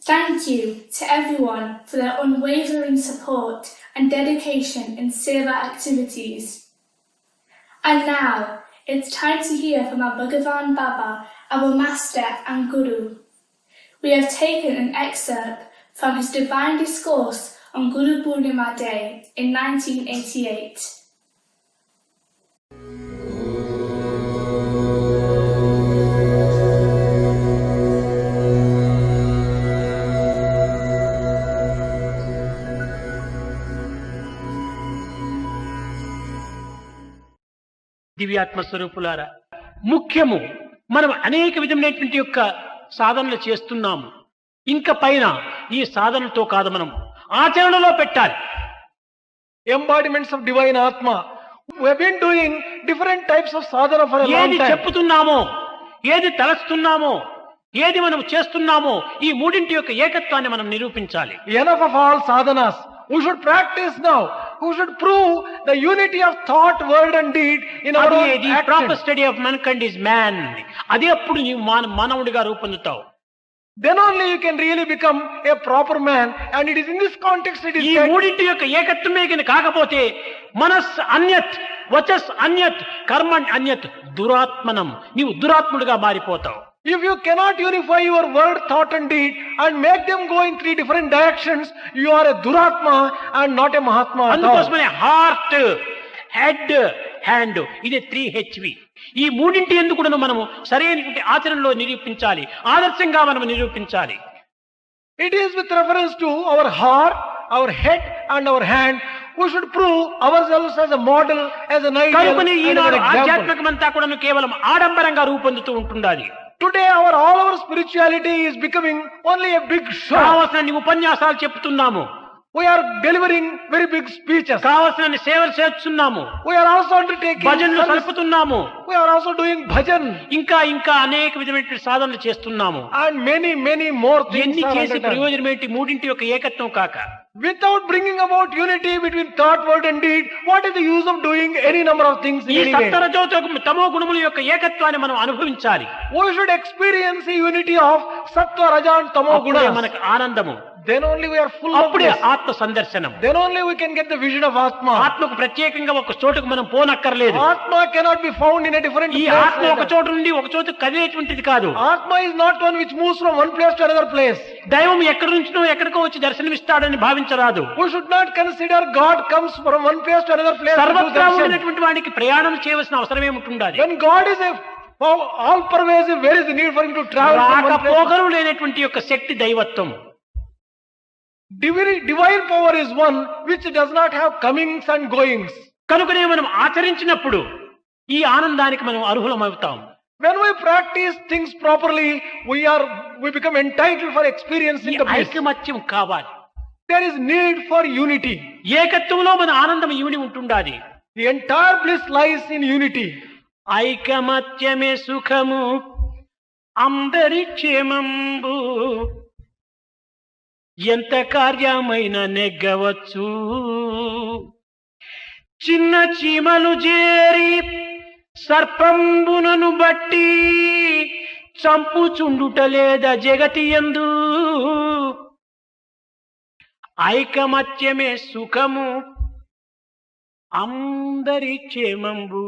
Thank you to everyone for their unwavering support and dedication in seva activities. And now, it's time to hear from our Bhagavan Baba, our Master and Guru. We have taken an excerpt from his divine discourse on Guru Purnima Day in 1988. దివ్యాత్మ స్వరూపులారా, ముఖ్యము మనం అనేక విధమైనటువంటి యొక్క సాధనలు చేస్తున్నాము. ఇంకా పైన ఈ సాధనతో కాదు, మనం ఆచరణలో పెట్టాలి. Embodiments of divine Atma. We have been doing different types of sadhana for a long ఏది time. చెప్పుతున్నామో, ఏది తలస్తున్నామో, ఏది మనం చేస్తున్నామో, ఈ మూడింటి యొక్క ఏకత్వాన్ని మనం నిరూపించాలి. Enough of all sadhanas. We should practice now. We should prove the unity of thought, word and deed in our own the action. Proper study of mankind is man. అదే అప్పుడు నీవు మానవుడిగా రూపొందుతావు. Then only you can really become a proper man, and it is in this context it is ఈ said, మూడింటి యొక్క ఏకత్వమే కానీ కాకపోతే మనస్ అన్యత్, వచస్ అన్యత్, కర్మణ్ అన్యత్, దురాత్మనం, నీవు దురాత్ముడిగా మారిపోతావు. if you cannot unify your word, thought and deed and make them go in three different directions, you are a duratma and not a mahatma at all. అందుకోసమనే heart, head, hand, ఇది 3HV. ఈ మూడింటి ఎందుకు మనము సరైనటువంటి ఆచరణలో నిరూపించాలి, ఆదర్శంగా మనం నిరూపించాలి. It is with reference to our heart, our head and our hand. We should prove ourselves as a model, as an ideal కనుకొని and as an Eenadu example. ఆధ్యాత్మికమంతా కూడా కేవలం ఆడంబరంగా రూపొందుతూ ఉంటుండాలి. Today all our spirituality is becoming only a big show. కావలసిన ఉపన్యాసాలు చెప్తున్నాము, We are delivering very big speeches. కావలసిన సేవలు చేస్తున్నాము, We are also undertaking భజనలు service. సలుపుతున్నాము, We are also doing bhajan ఇంకా ఇంకా అనేక విధమైన సాధనలు చేస్తున్నాము. and many more things ఎన్ని are చేసి undertaken. ప్రయోజనం ఏంటి? మూడింటి యొక్క ఏకత్వం కాక Without bringing about unity between thought, word and deed, what is the use of doing any number of things ఈ in any way? సత్వరజో తమో గుణముల యొక్క ఏకత్వాన్ని మనం అనుభవించాలి. We should experience the unity of sattva, raja and tamo అప్పుడే gunas. మనకు ఆనందము, Then only we are full of అప్పుడే bliss. ఆత్మ సందర్శనం. Then only we can get the vision of Atma. ఆత్మకు ప్రత్యేకంగా ఒక చోటుకు మనం పోనక్కర్లేదు. Atma cannot be found in a different ఈ place. ఆత్మ ఒక చోటు నుండి ఒక చోటు కదిలేటువంటిది కాదు. Atma is not one which moves from one place to another place. దైవం ఎక్కడి నుంచినో ఎక్కడికో వచ్చి దర్శనమిస్తాడని భావించరాదు. We should not consider God comes from one place to another place. to do సర్వత్రా darshan. ఉన్నటువంటి వాడికి ప్రయాణం చేయవలసిన అవసరం ఏముంటుండాలి? When God is all pervasive, where is the need for him to travel from one place? రాకపోకలు లేనటువంటి యొక్క శక్తి దైవత్వం. Divine power is one which does not have comings and goings. కనుకనే మనం ఆచరించినప్పుడు ఈ ఆనందానికి మనం అర్హులమవుతాం. When we practice things properly, we become entitled for experiencing ఈ the bliss. ఐకమత్యం కావాలి. There is need for unity. ఏకత్వంలో మన ఆనందం ఇమిడి ఉంటుండాలి. The entire bliss lies in unity. ఐకమత్యమే సుఖము, అందరి క్షేమంబు, ఎంత కార్యమైన నెగ్గవచ్చు, చిన్న చీమలు చేరి సర్పంబునను బట్టి చంపుచుండుట లేదా జగతి యందు. ఐకమత్యమే సుఖము, అందరి క్షేమంబు,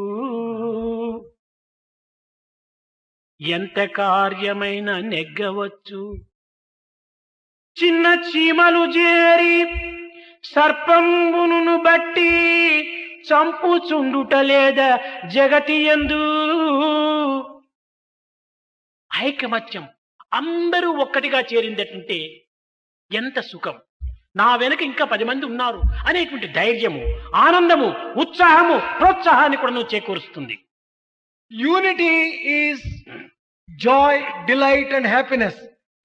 ఎంత కార్యమైన నెగ్గవచ్చు, చిన్న చీమలు చేరి సర్పంబును బట్టి చంపుచుండుట లేదా జగతి యందు. ఐకమత్యం, అందరూ ఒక్కటిగా చేరిందటంటే ఎంత సుఖం, నా వెనక ఇంకా 10 మంది ఉన్నారు అనేటువంటి ధైర్యము, ఆనందము, ఉత్సాహము, ప్రోత్సాహాన్ని కూడా నువ్వు చేకూరుస్తుంది. Unity is joy, delight and happiness.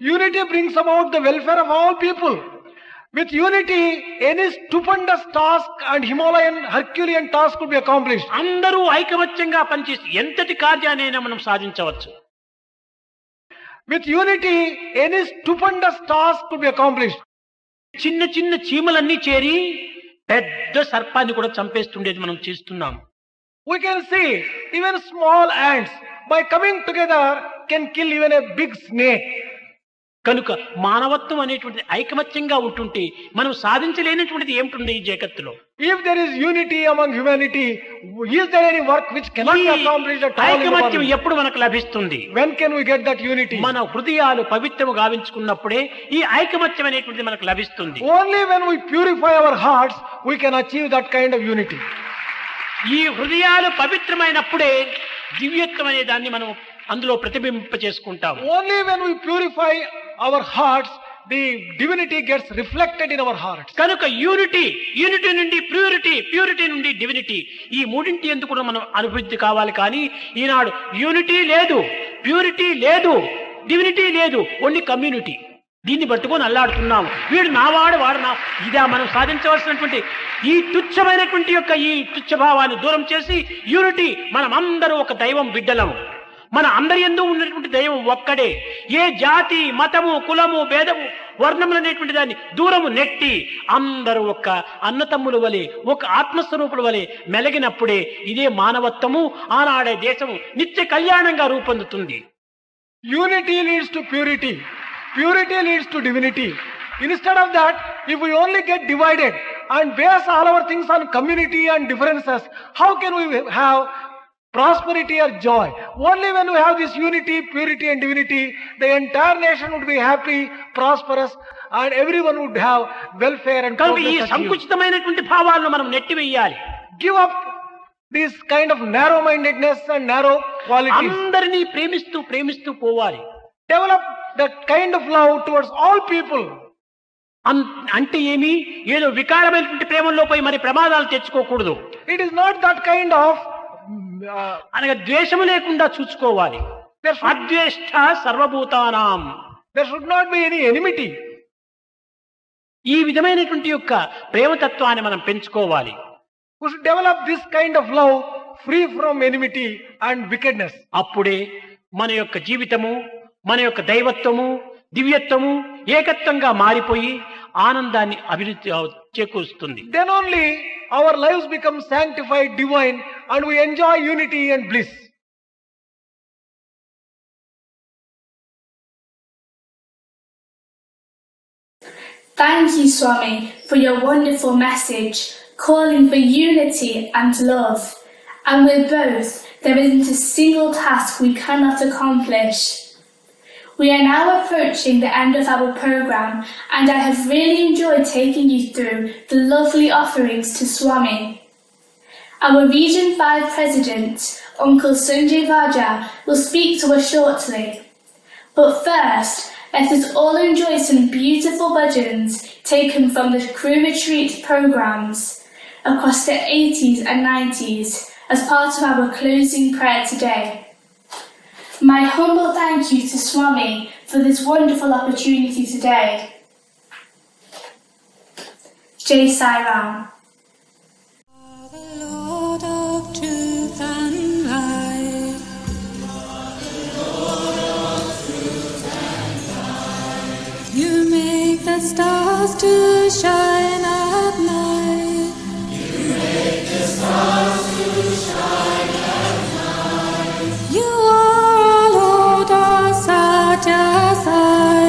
Unity brings about the welfare of all people. With unity, any stupendous task and Himalayan, Herculean task could be accomplished. అందరూ ఐకమత్యంగా పనిచేసి ఎంతటి కార్యాన్నైనా మనం సాధించవచ్చు. With unity, any stupendous task could be accomplished. చిన్న చిన్న చీమలన్నీ చేరి పెద్ద సర్పాన్ని కూడా చంపేస్తుండేది మనం చేస్తున్నాం. We can see even small ants by coming together can kill even a big snake. కనుక మానవత్వం అనేటువంటిది ఐకమత్యంగా ఉంటుంటే మనం సాధించలేనటువంటిది ఏమిటి ఈ జగత్తులో? If there is unity among humanity, is there any work which cannot be accomplished at all? ఐకమత్యం ఎప్పుడు మనకు లభిస్తుంది? When can we get that unity? మన హృదయాలు పవిత్రము గావించుకున్నప్పుడే ఈ ఐకమత్యం అనేటువంటిది మనకు లభిస్తుంది. Only when we purify our hearts, we can achieve that kind of unity. ఈ హృదయాలు పవిత్రమైనప్పుడే దివ్యత్వం అనే దాన్ని మనం అందులో ప్రతిబింబ చేసుకుంటాం. Only when we purify our hearts, the divinity gets reflected in our hearts. కనుక యూనిటీ నుండి ప్యూరిటీ నుండి డివినిటీ, ఈ మూడింటి ఎందుకు కూడా మనం అనుభూతి కావాలి. కానీ ఈనాడు యూనిటీ లేదు, ప్యూరిటీ లేదు, డివినిటీ లేదు, ఓన్లీ కమ్యూనిటీ. దీన్ని పట్టుకొని అల్లాడుతున్నాము. వీడు నావాడు వాడు నా, ఇదా మనం సాధించవలసినటువంటి ఈ తుచ్చమైనటువంటి యొక్క ఈ తుచ్చభావాన్ని దూరం చేసి యూనిటీ, మనం అందరూ ఒక దైవం బిడ్డలము. మన అందరి యందు ఉన్నటువంటి దైవం ఒక్కడే. ఏ జాతి మతము కులము భేదము వర్ణములు అనేటువంటి దాన్ని దూరము నెట్టి అందరూ ఒక అన్నతమ్ముల వలె ఒక ఆత్మస్వరూపుల వలె మెలగినప్పుడే ఇదే మానవత్వము, ఆనాడే దేశము నిత్య కళ్యాణంగా రూపొందుతుంది. Unity leads to purity. Purity leads to divinity. Instead of that, if we only get divided and base all our things on community and differences, how can we have prosperity or joy? Only when we have this unity, purity and divinity, the entire nation would be happy, prosperous, and everyone would have welfare and కనుక ఈ progress. సంకుచితమైనటువంటి భావాలను మనం నెట్టివేయాలి. Give up this kind of narrow-mindedness and narrow qualities. అందరినీ ప్రేమిస్తూ ప్రేమిస్తూ పోవాలి. Develop that kind of love towards all people. అంటే ఏమి, ఏదో వికారమైనటువంటి ప్రేమలో పోయి మరి ప్రమాదాలు తెచ్చుకోకూడదు. It is not that kind of అనగా ద్వేషము లేకుండా చూసుకోవాలి. అద్వేష్ట సర్వభూతానాం. There should not be any enmity. ఈ విధమైనటువంటి యొక్క ప్రేమతత్వాన్ని మనం పెంచుకోవాలి. We should develop this kind of love free from enmity and wickedness. అప్పుడే మన యొక్క జీవితము, మన యొక్క దైవత్వము, దివ్యత్వము ఏకత్వంగా మారిపోయి ఆనందాన్ని అభివృద్ధి చేకూరుస్తుంది. Then only our lives become sanctified, divine, and we enjoy unity and bliss. Thank you, Swami, for your wonderful message, calling for unity and love. And with both, there isn't a single task we cannot accomplish. We are now approaching the end of our program, and I have really enjoyed taking you through the lovely offerings to Swami. Our Region 5 President, Uncle Sanjay Vaja, will speak to us shortly. But first, let us all enjoy some beautiful bhajans taken from the crew retreat programs across the 80s and 90s as part of our closing prayer today. My humble thank you to Swami for this wonderful opportunity today. Jai Sai Ram. Lord of truth and light. You make the stars to shine at night. You make the stars to shine at night. You are our Lord, our Satya Sai.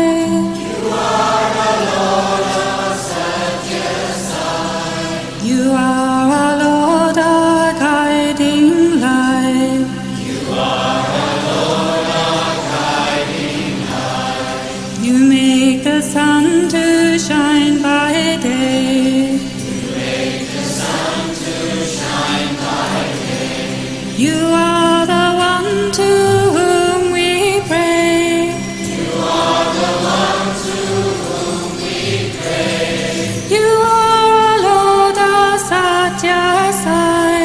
You are our Lord, our Satya Sai. You are our Lord, our guiding light. You are our Lord, our guiding light. You make the sun to shine by day. You make the sun to shine by day. You are the one to whom we pray. You are the one to whom we pray. You are our Lord, our Satya Sai.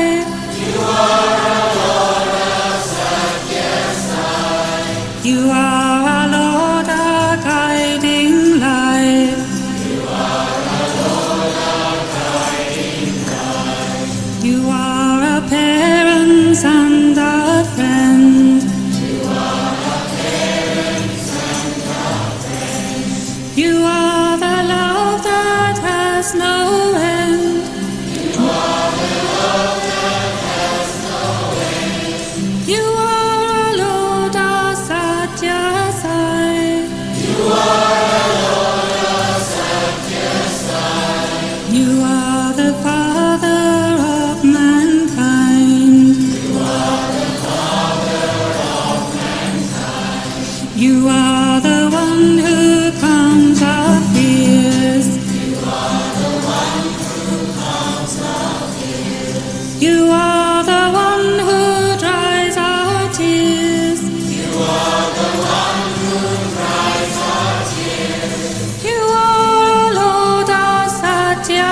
You are our Lord, our Satya Sai. You are our Lord, our guiding light. You are our Lord, our guiding light. You are a parent and a friend. You are a parent and a friend. You are the love that has no end. You are the love that has no end. You are our Lord, our Satya Sai. You are our Lord, our Satya Sai. You are the Father of mankind. You are the Father of mankind. You are the one who calms our fears. You are the one who calms our fears. You are the one who dries our tears. You are the one who dries our tears. You are our Lord, our Satya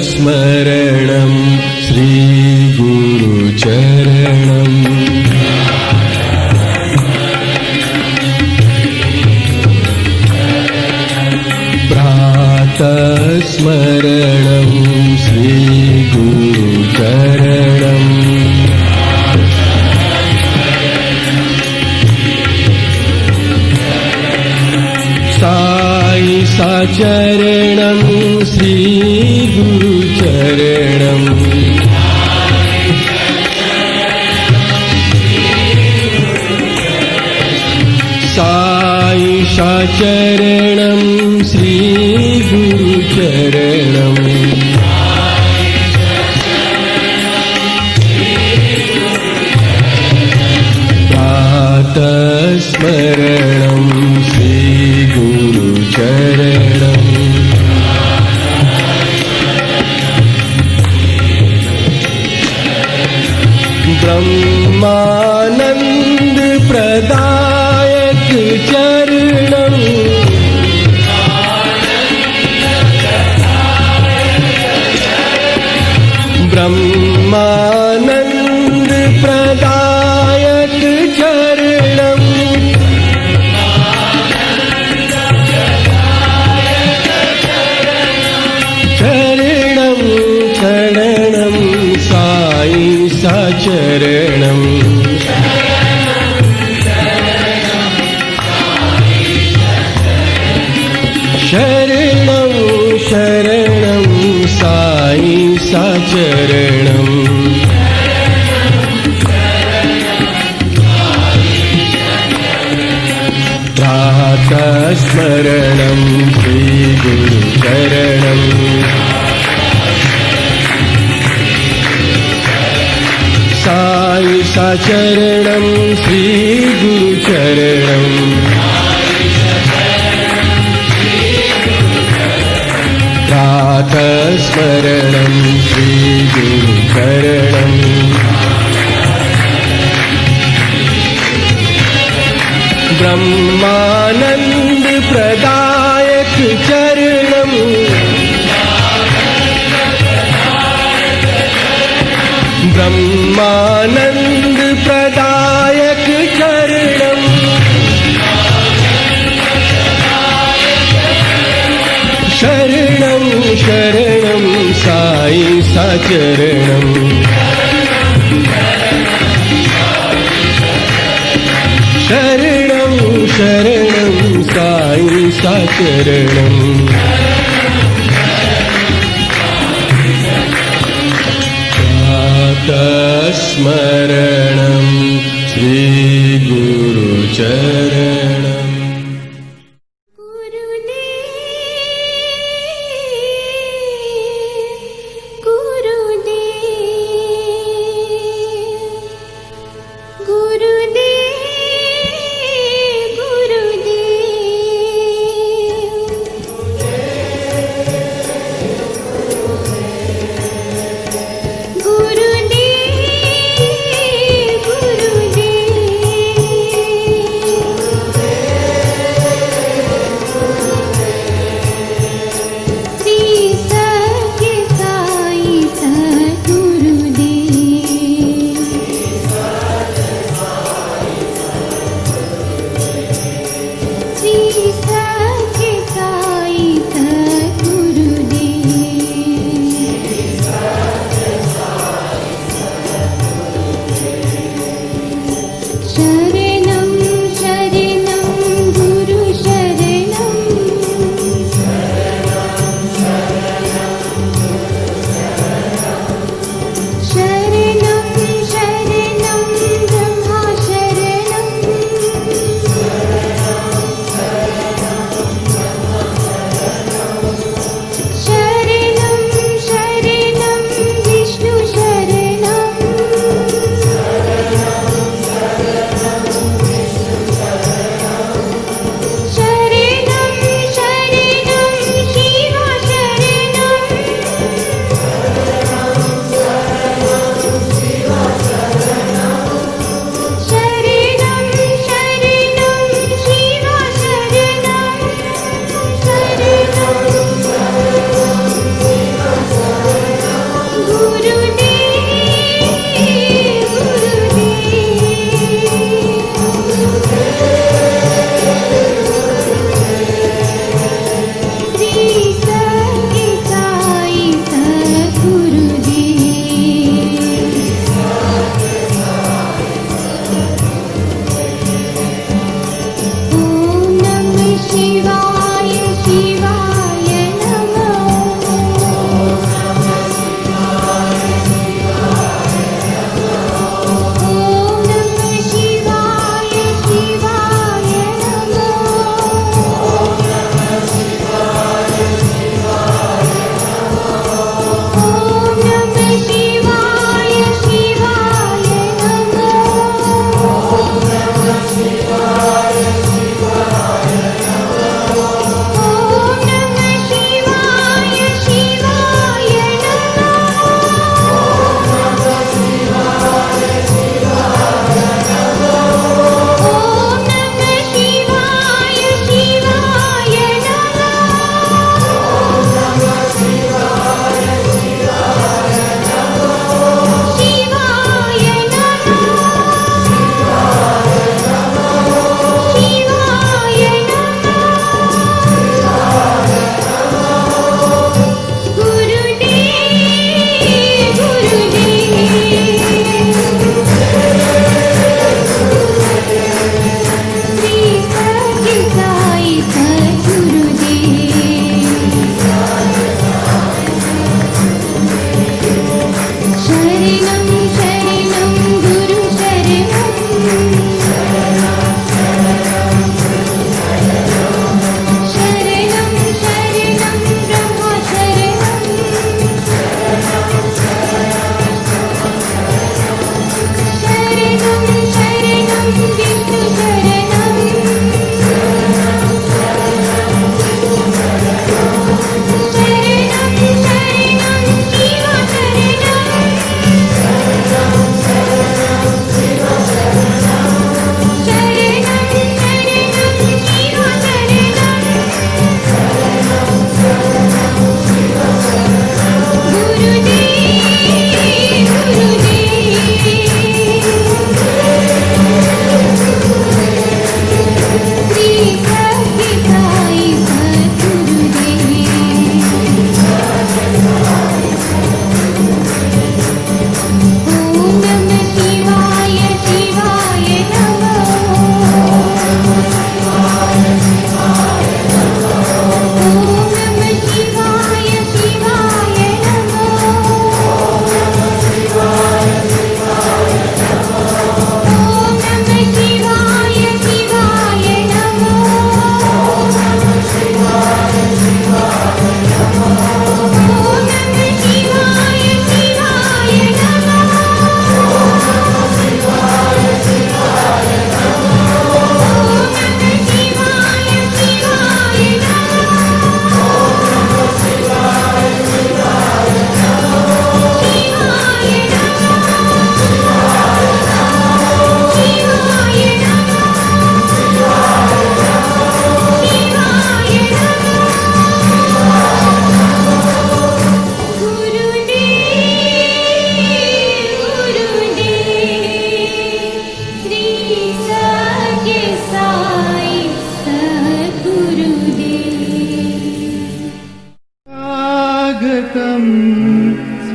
स्मरणं श्रीगुरुचरणम् प्रातस्मरणं श्रीगुरुचरणम् साई साचरणं श्रीगुरुचरणम् साई साचरणं श्रीगुरुचरणम् प्रातस्मरणं श्रीगुरुचरणम् ब्रह्मानन्द प्रदायक चरणम् ब्रह्मानन्द प्रदायक चरणम् चरणं चरणं साई साचरणम् शरणं शरणं साई साचरणम् प्रातस्मरणं श्रीगुरुचरणम् साई साचरणं श्रीगुरुचरणम् प्रातस्मरणं श्रीगुरुचरणम् ब्रह्मानन्द प्रदायक चरणम् ब्रह्मानन्द प्रदायक चरणम् शरणं शरणं साई साचरणम् शरणं शरणं साई साचरणम् प्रातस्मरणं श्रीगुरुचरणम्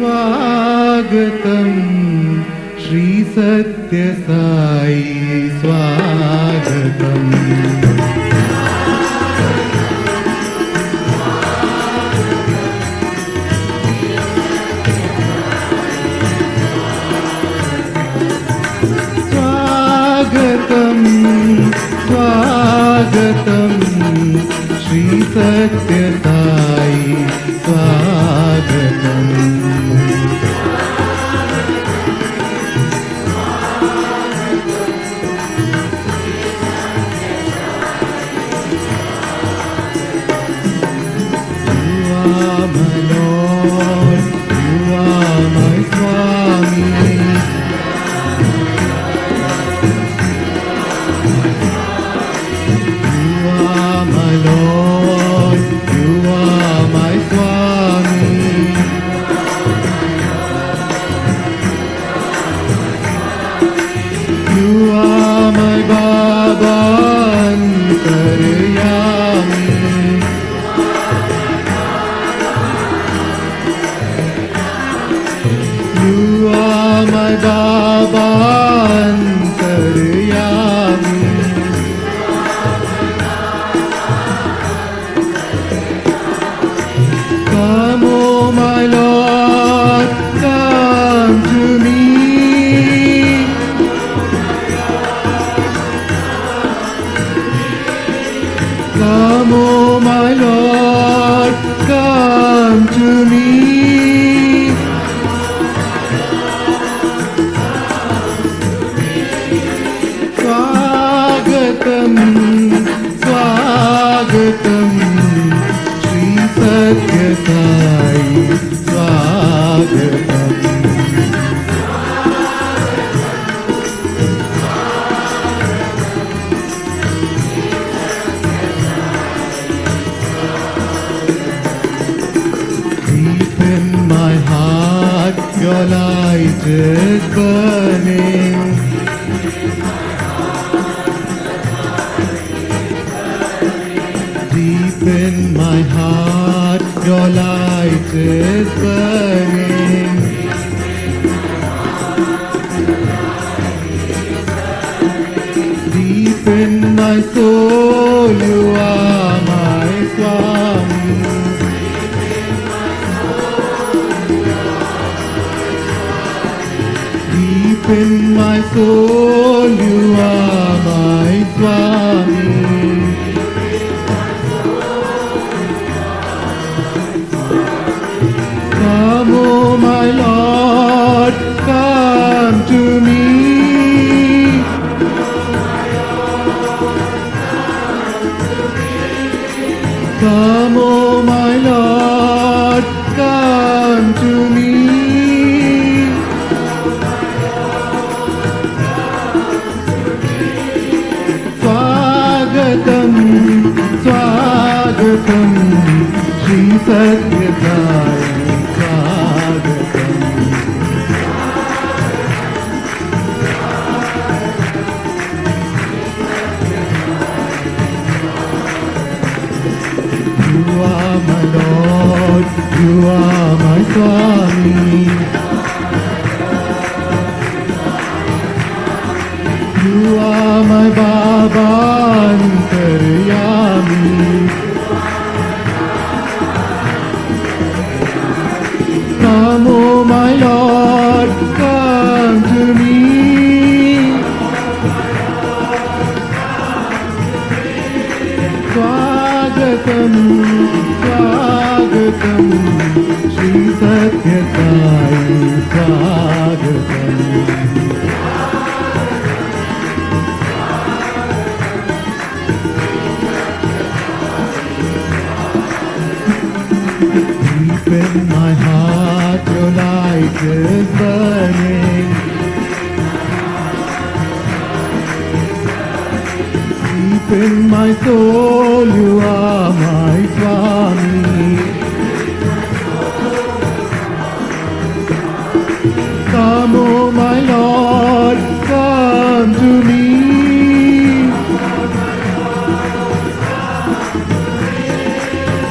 स्वागतं श्री सत्य साई स्वागतम् स्वागतं स्वागतं श्री सत्य साई स्वागतम्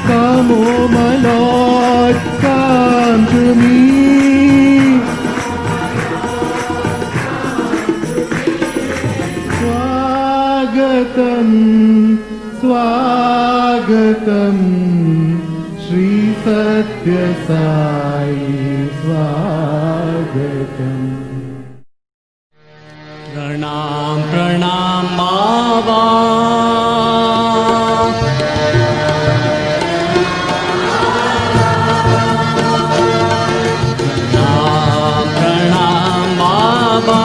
Come, oh my Lord, come to me. स्वागतम् श्री सत्य साई स्वागतम्। प्रणाम प्रणाम बाबा, प्रणाम प्रणाम बाबा,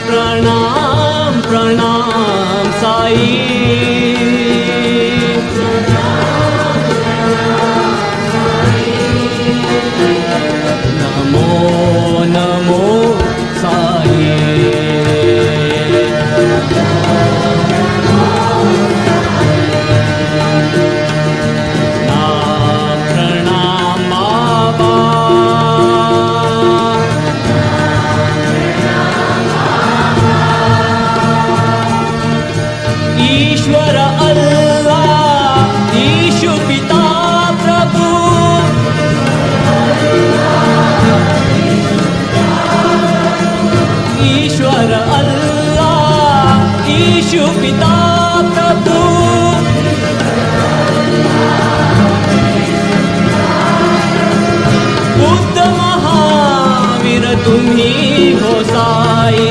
प्रणाम प्रणाम साई, नमो नमो साई, प्रणाम प्रणाम बाबा, ईश्वर अल्लाह ईशु पिता प्रभु, ईश्वर अल्लाह ईशु पिता प्रभु, बुद्ध महावीर तुम्ही हो साई,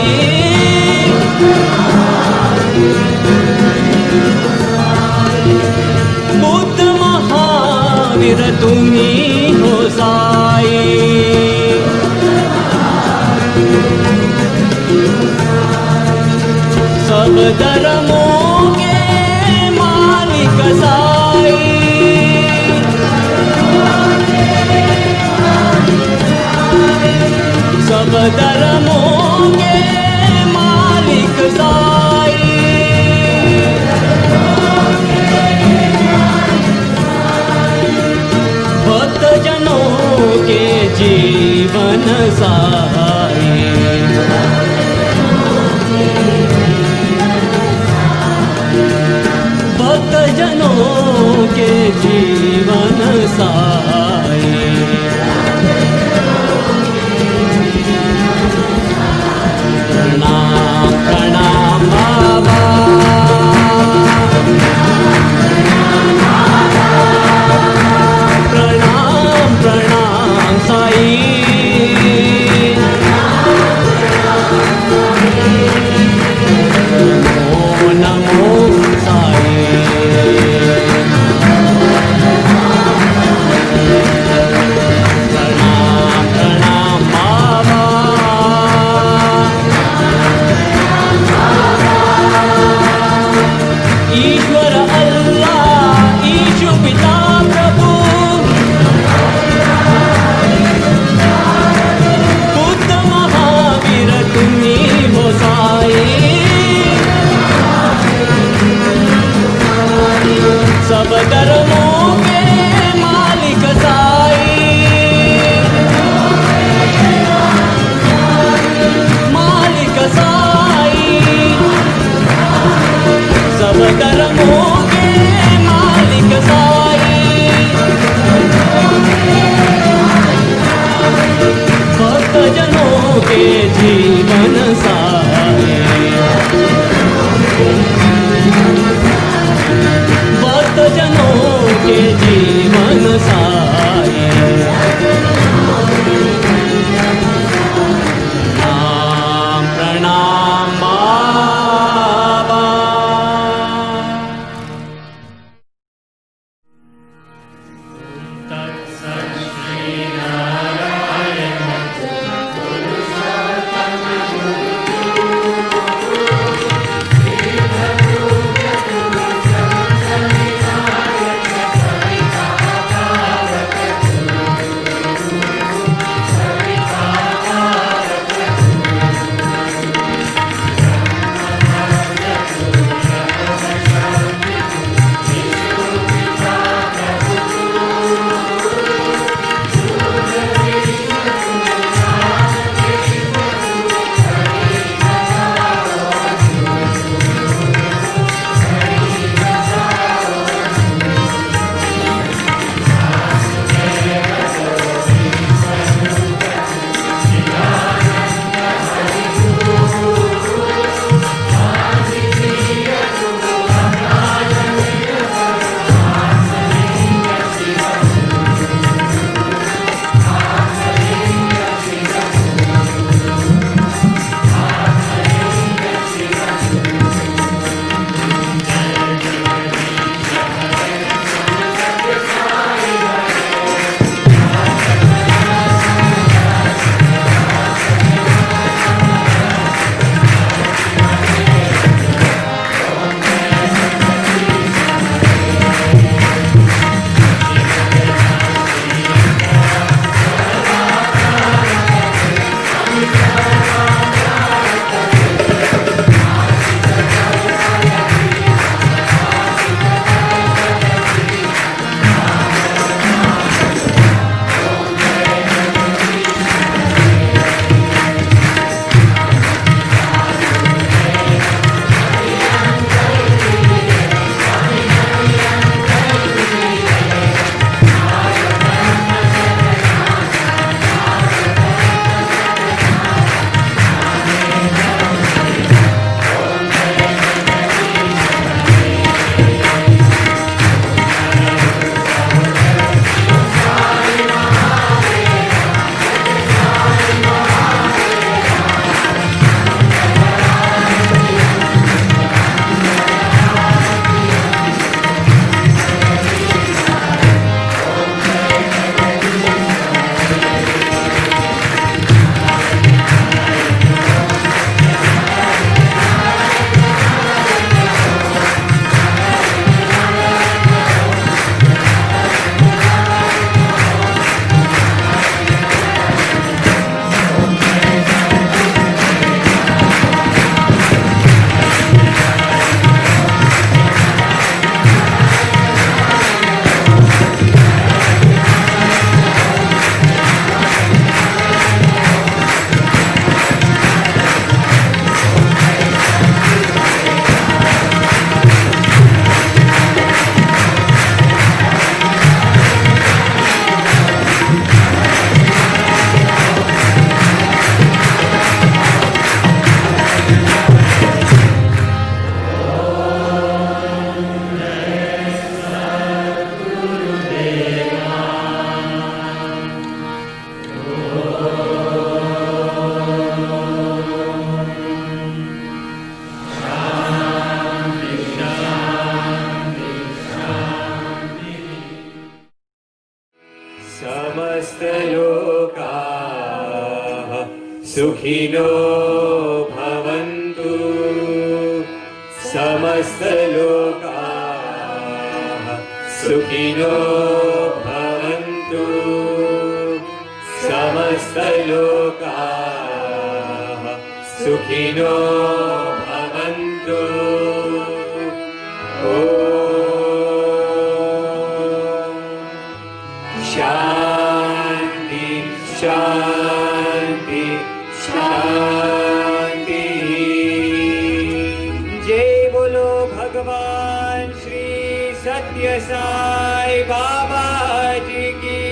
बुद्ध महावीर तुम्ही हो साई, सब धर्मों के मालिक साई, सब धर्मों के मालिक साई, भक्त जनों के जीवन साई, भक्त जनों के जीवन साई, प्रणाम प्रणाम बाबा, प्रणाम प्रणाम साई, नमो नमो साई, प्रणाम प्रणाम बाबा, ईश्वर अल्लाह ईशु पिता प्रभु, बुद्ध महावीर तुम्ही हो साई, सब धर्मों के मालिक साई, मालिक साई, सब धर्मों के मालिक साई, भक्त जनों के जीवन साई, भक्त जनों के जीवन सुखिनो भवन्तु समस्तलोकाः सुखिनो भवन्तु समस्तलोकाः सुखिनो भवन्तु ॐ शान्ति शान्ति शान्ति जय बोलो भगवान श्री सत्य साई बाबा जी की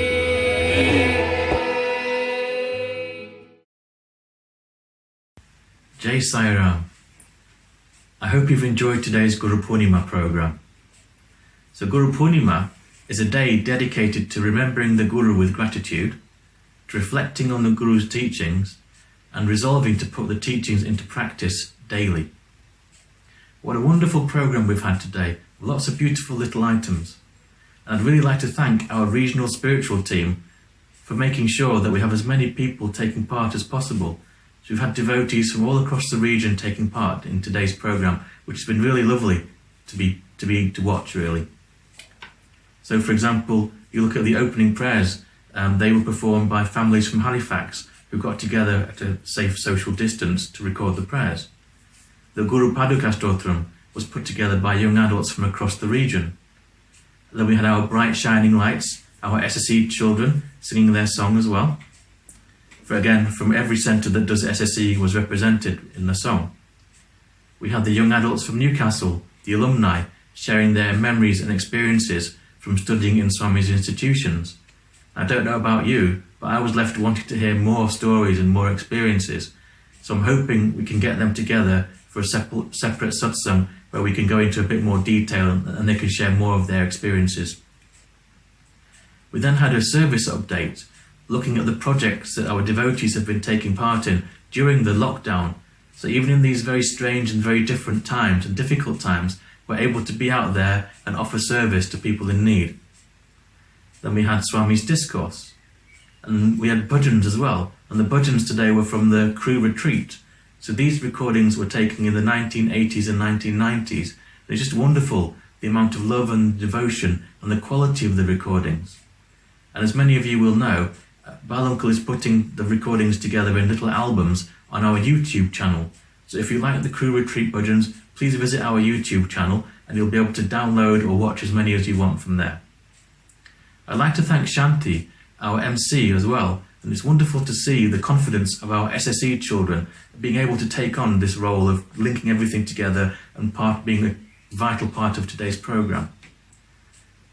Jai Sai Ram. I hope you've enjoyed today's Guru Purnima program. So Guru Purnima is a day dedicated to remembering the Guru with gratitude, to reflecting on the Guru's teachings, and resolving to put the teachings into practice daily. What a wonderful program we've had today, lots of beautiful little items. And I'd really like to thank our regional spiritual team for making sure that we have as many people taking part as possible. So we've had devotees from all across the region taking part in today's program, which has been really lovely to watch, really. So, for example, you look at the opening prayers, they were performed by families from Halifax who got together at a safe social distance to record the prayers. The Guru Paduka Stotram was put together by young adults from across the region. Then we had our bright shining lights, our SSE children singing their song as well. Again, from every centre that does SSE was represented in the song. We had the young adults from Newcastle, the alumni, sharing their memories and experiences from studying in Swami's institutions. I don't know about you, but I was left wanting to hear more stories and more experiences. So I'm hoping we can get them together for a separate satsang where we can go into a bit more detail and they can share more of their experiences. We then had a service update, looking at the projects that our devotees have been taking part in during the lockdown. So even in these very strange and very different times and difficult times, we're able to be out there and offer service to people in need. Then we had Swami's discourse. And we had bhajans as well. And the bhajans today were from the crew retreat. So these recordings were taken in the 1980s and 1990s. They're just wonderful, the amount of love and devotion and the quality of the recordings. And as many of you will know, Bal Uncle is putting the recordings together in little albums on our YouTube channel. So if you like the crew retreat bhajans, please visit our YouTube channel and you'll be able to download or watch as many as you want from there. I'd like to thank Shanti, our MC as well, and it's wonderful to see the confidence of our SSE children being able to take on this role of linking everything together and being a vital part of today's program.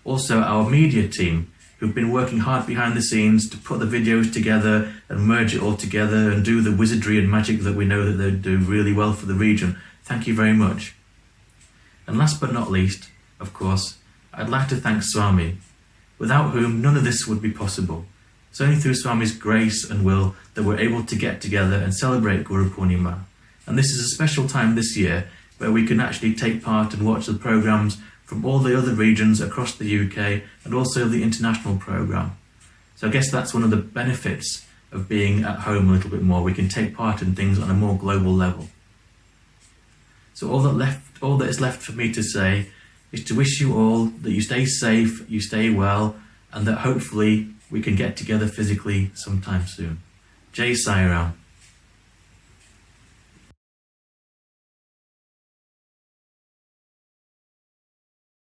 Also our media team, who've been working hard behind the scenes to put the videos together and merge it all together and do the wizardry and magic that we know that they do really well for the region. Thank you very much. And last but not least, of course, I'd like to thank Swami, without whom none of this would be possible. It's only through Swami's grace and will that we're able to get together and celebrate Guru Purnima. And this is a special time this year where we can actually take part and watch the programs from all the other regions across the UK and also the international programme. So I guess that's one of the benefits of being at home a little bit more. We can take part in things on a more global level. So all that is left for me to say is to wish you all that you stay safe, you stay well, and that hopefully we can get together physically sometime soon. Jai Sai Ram.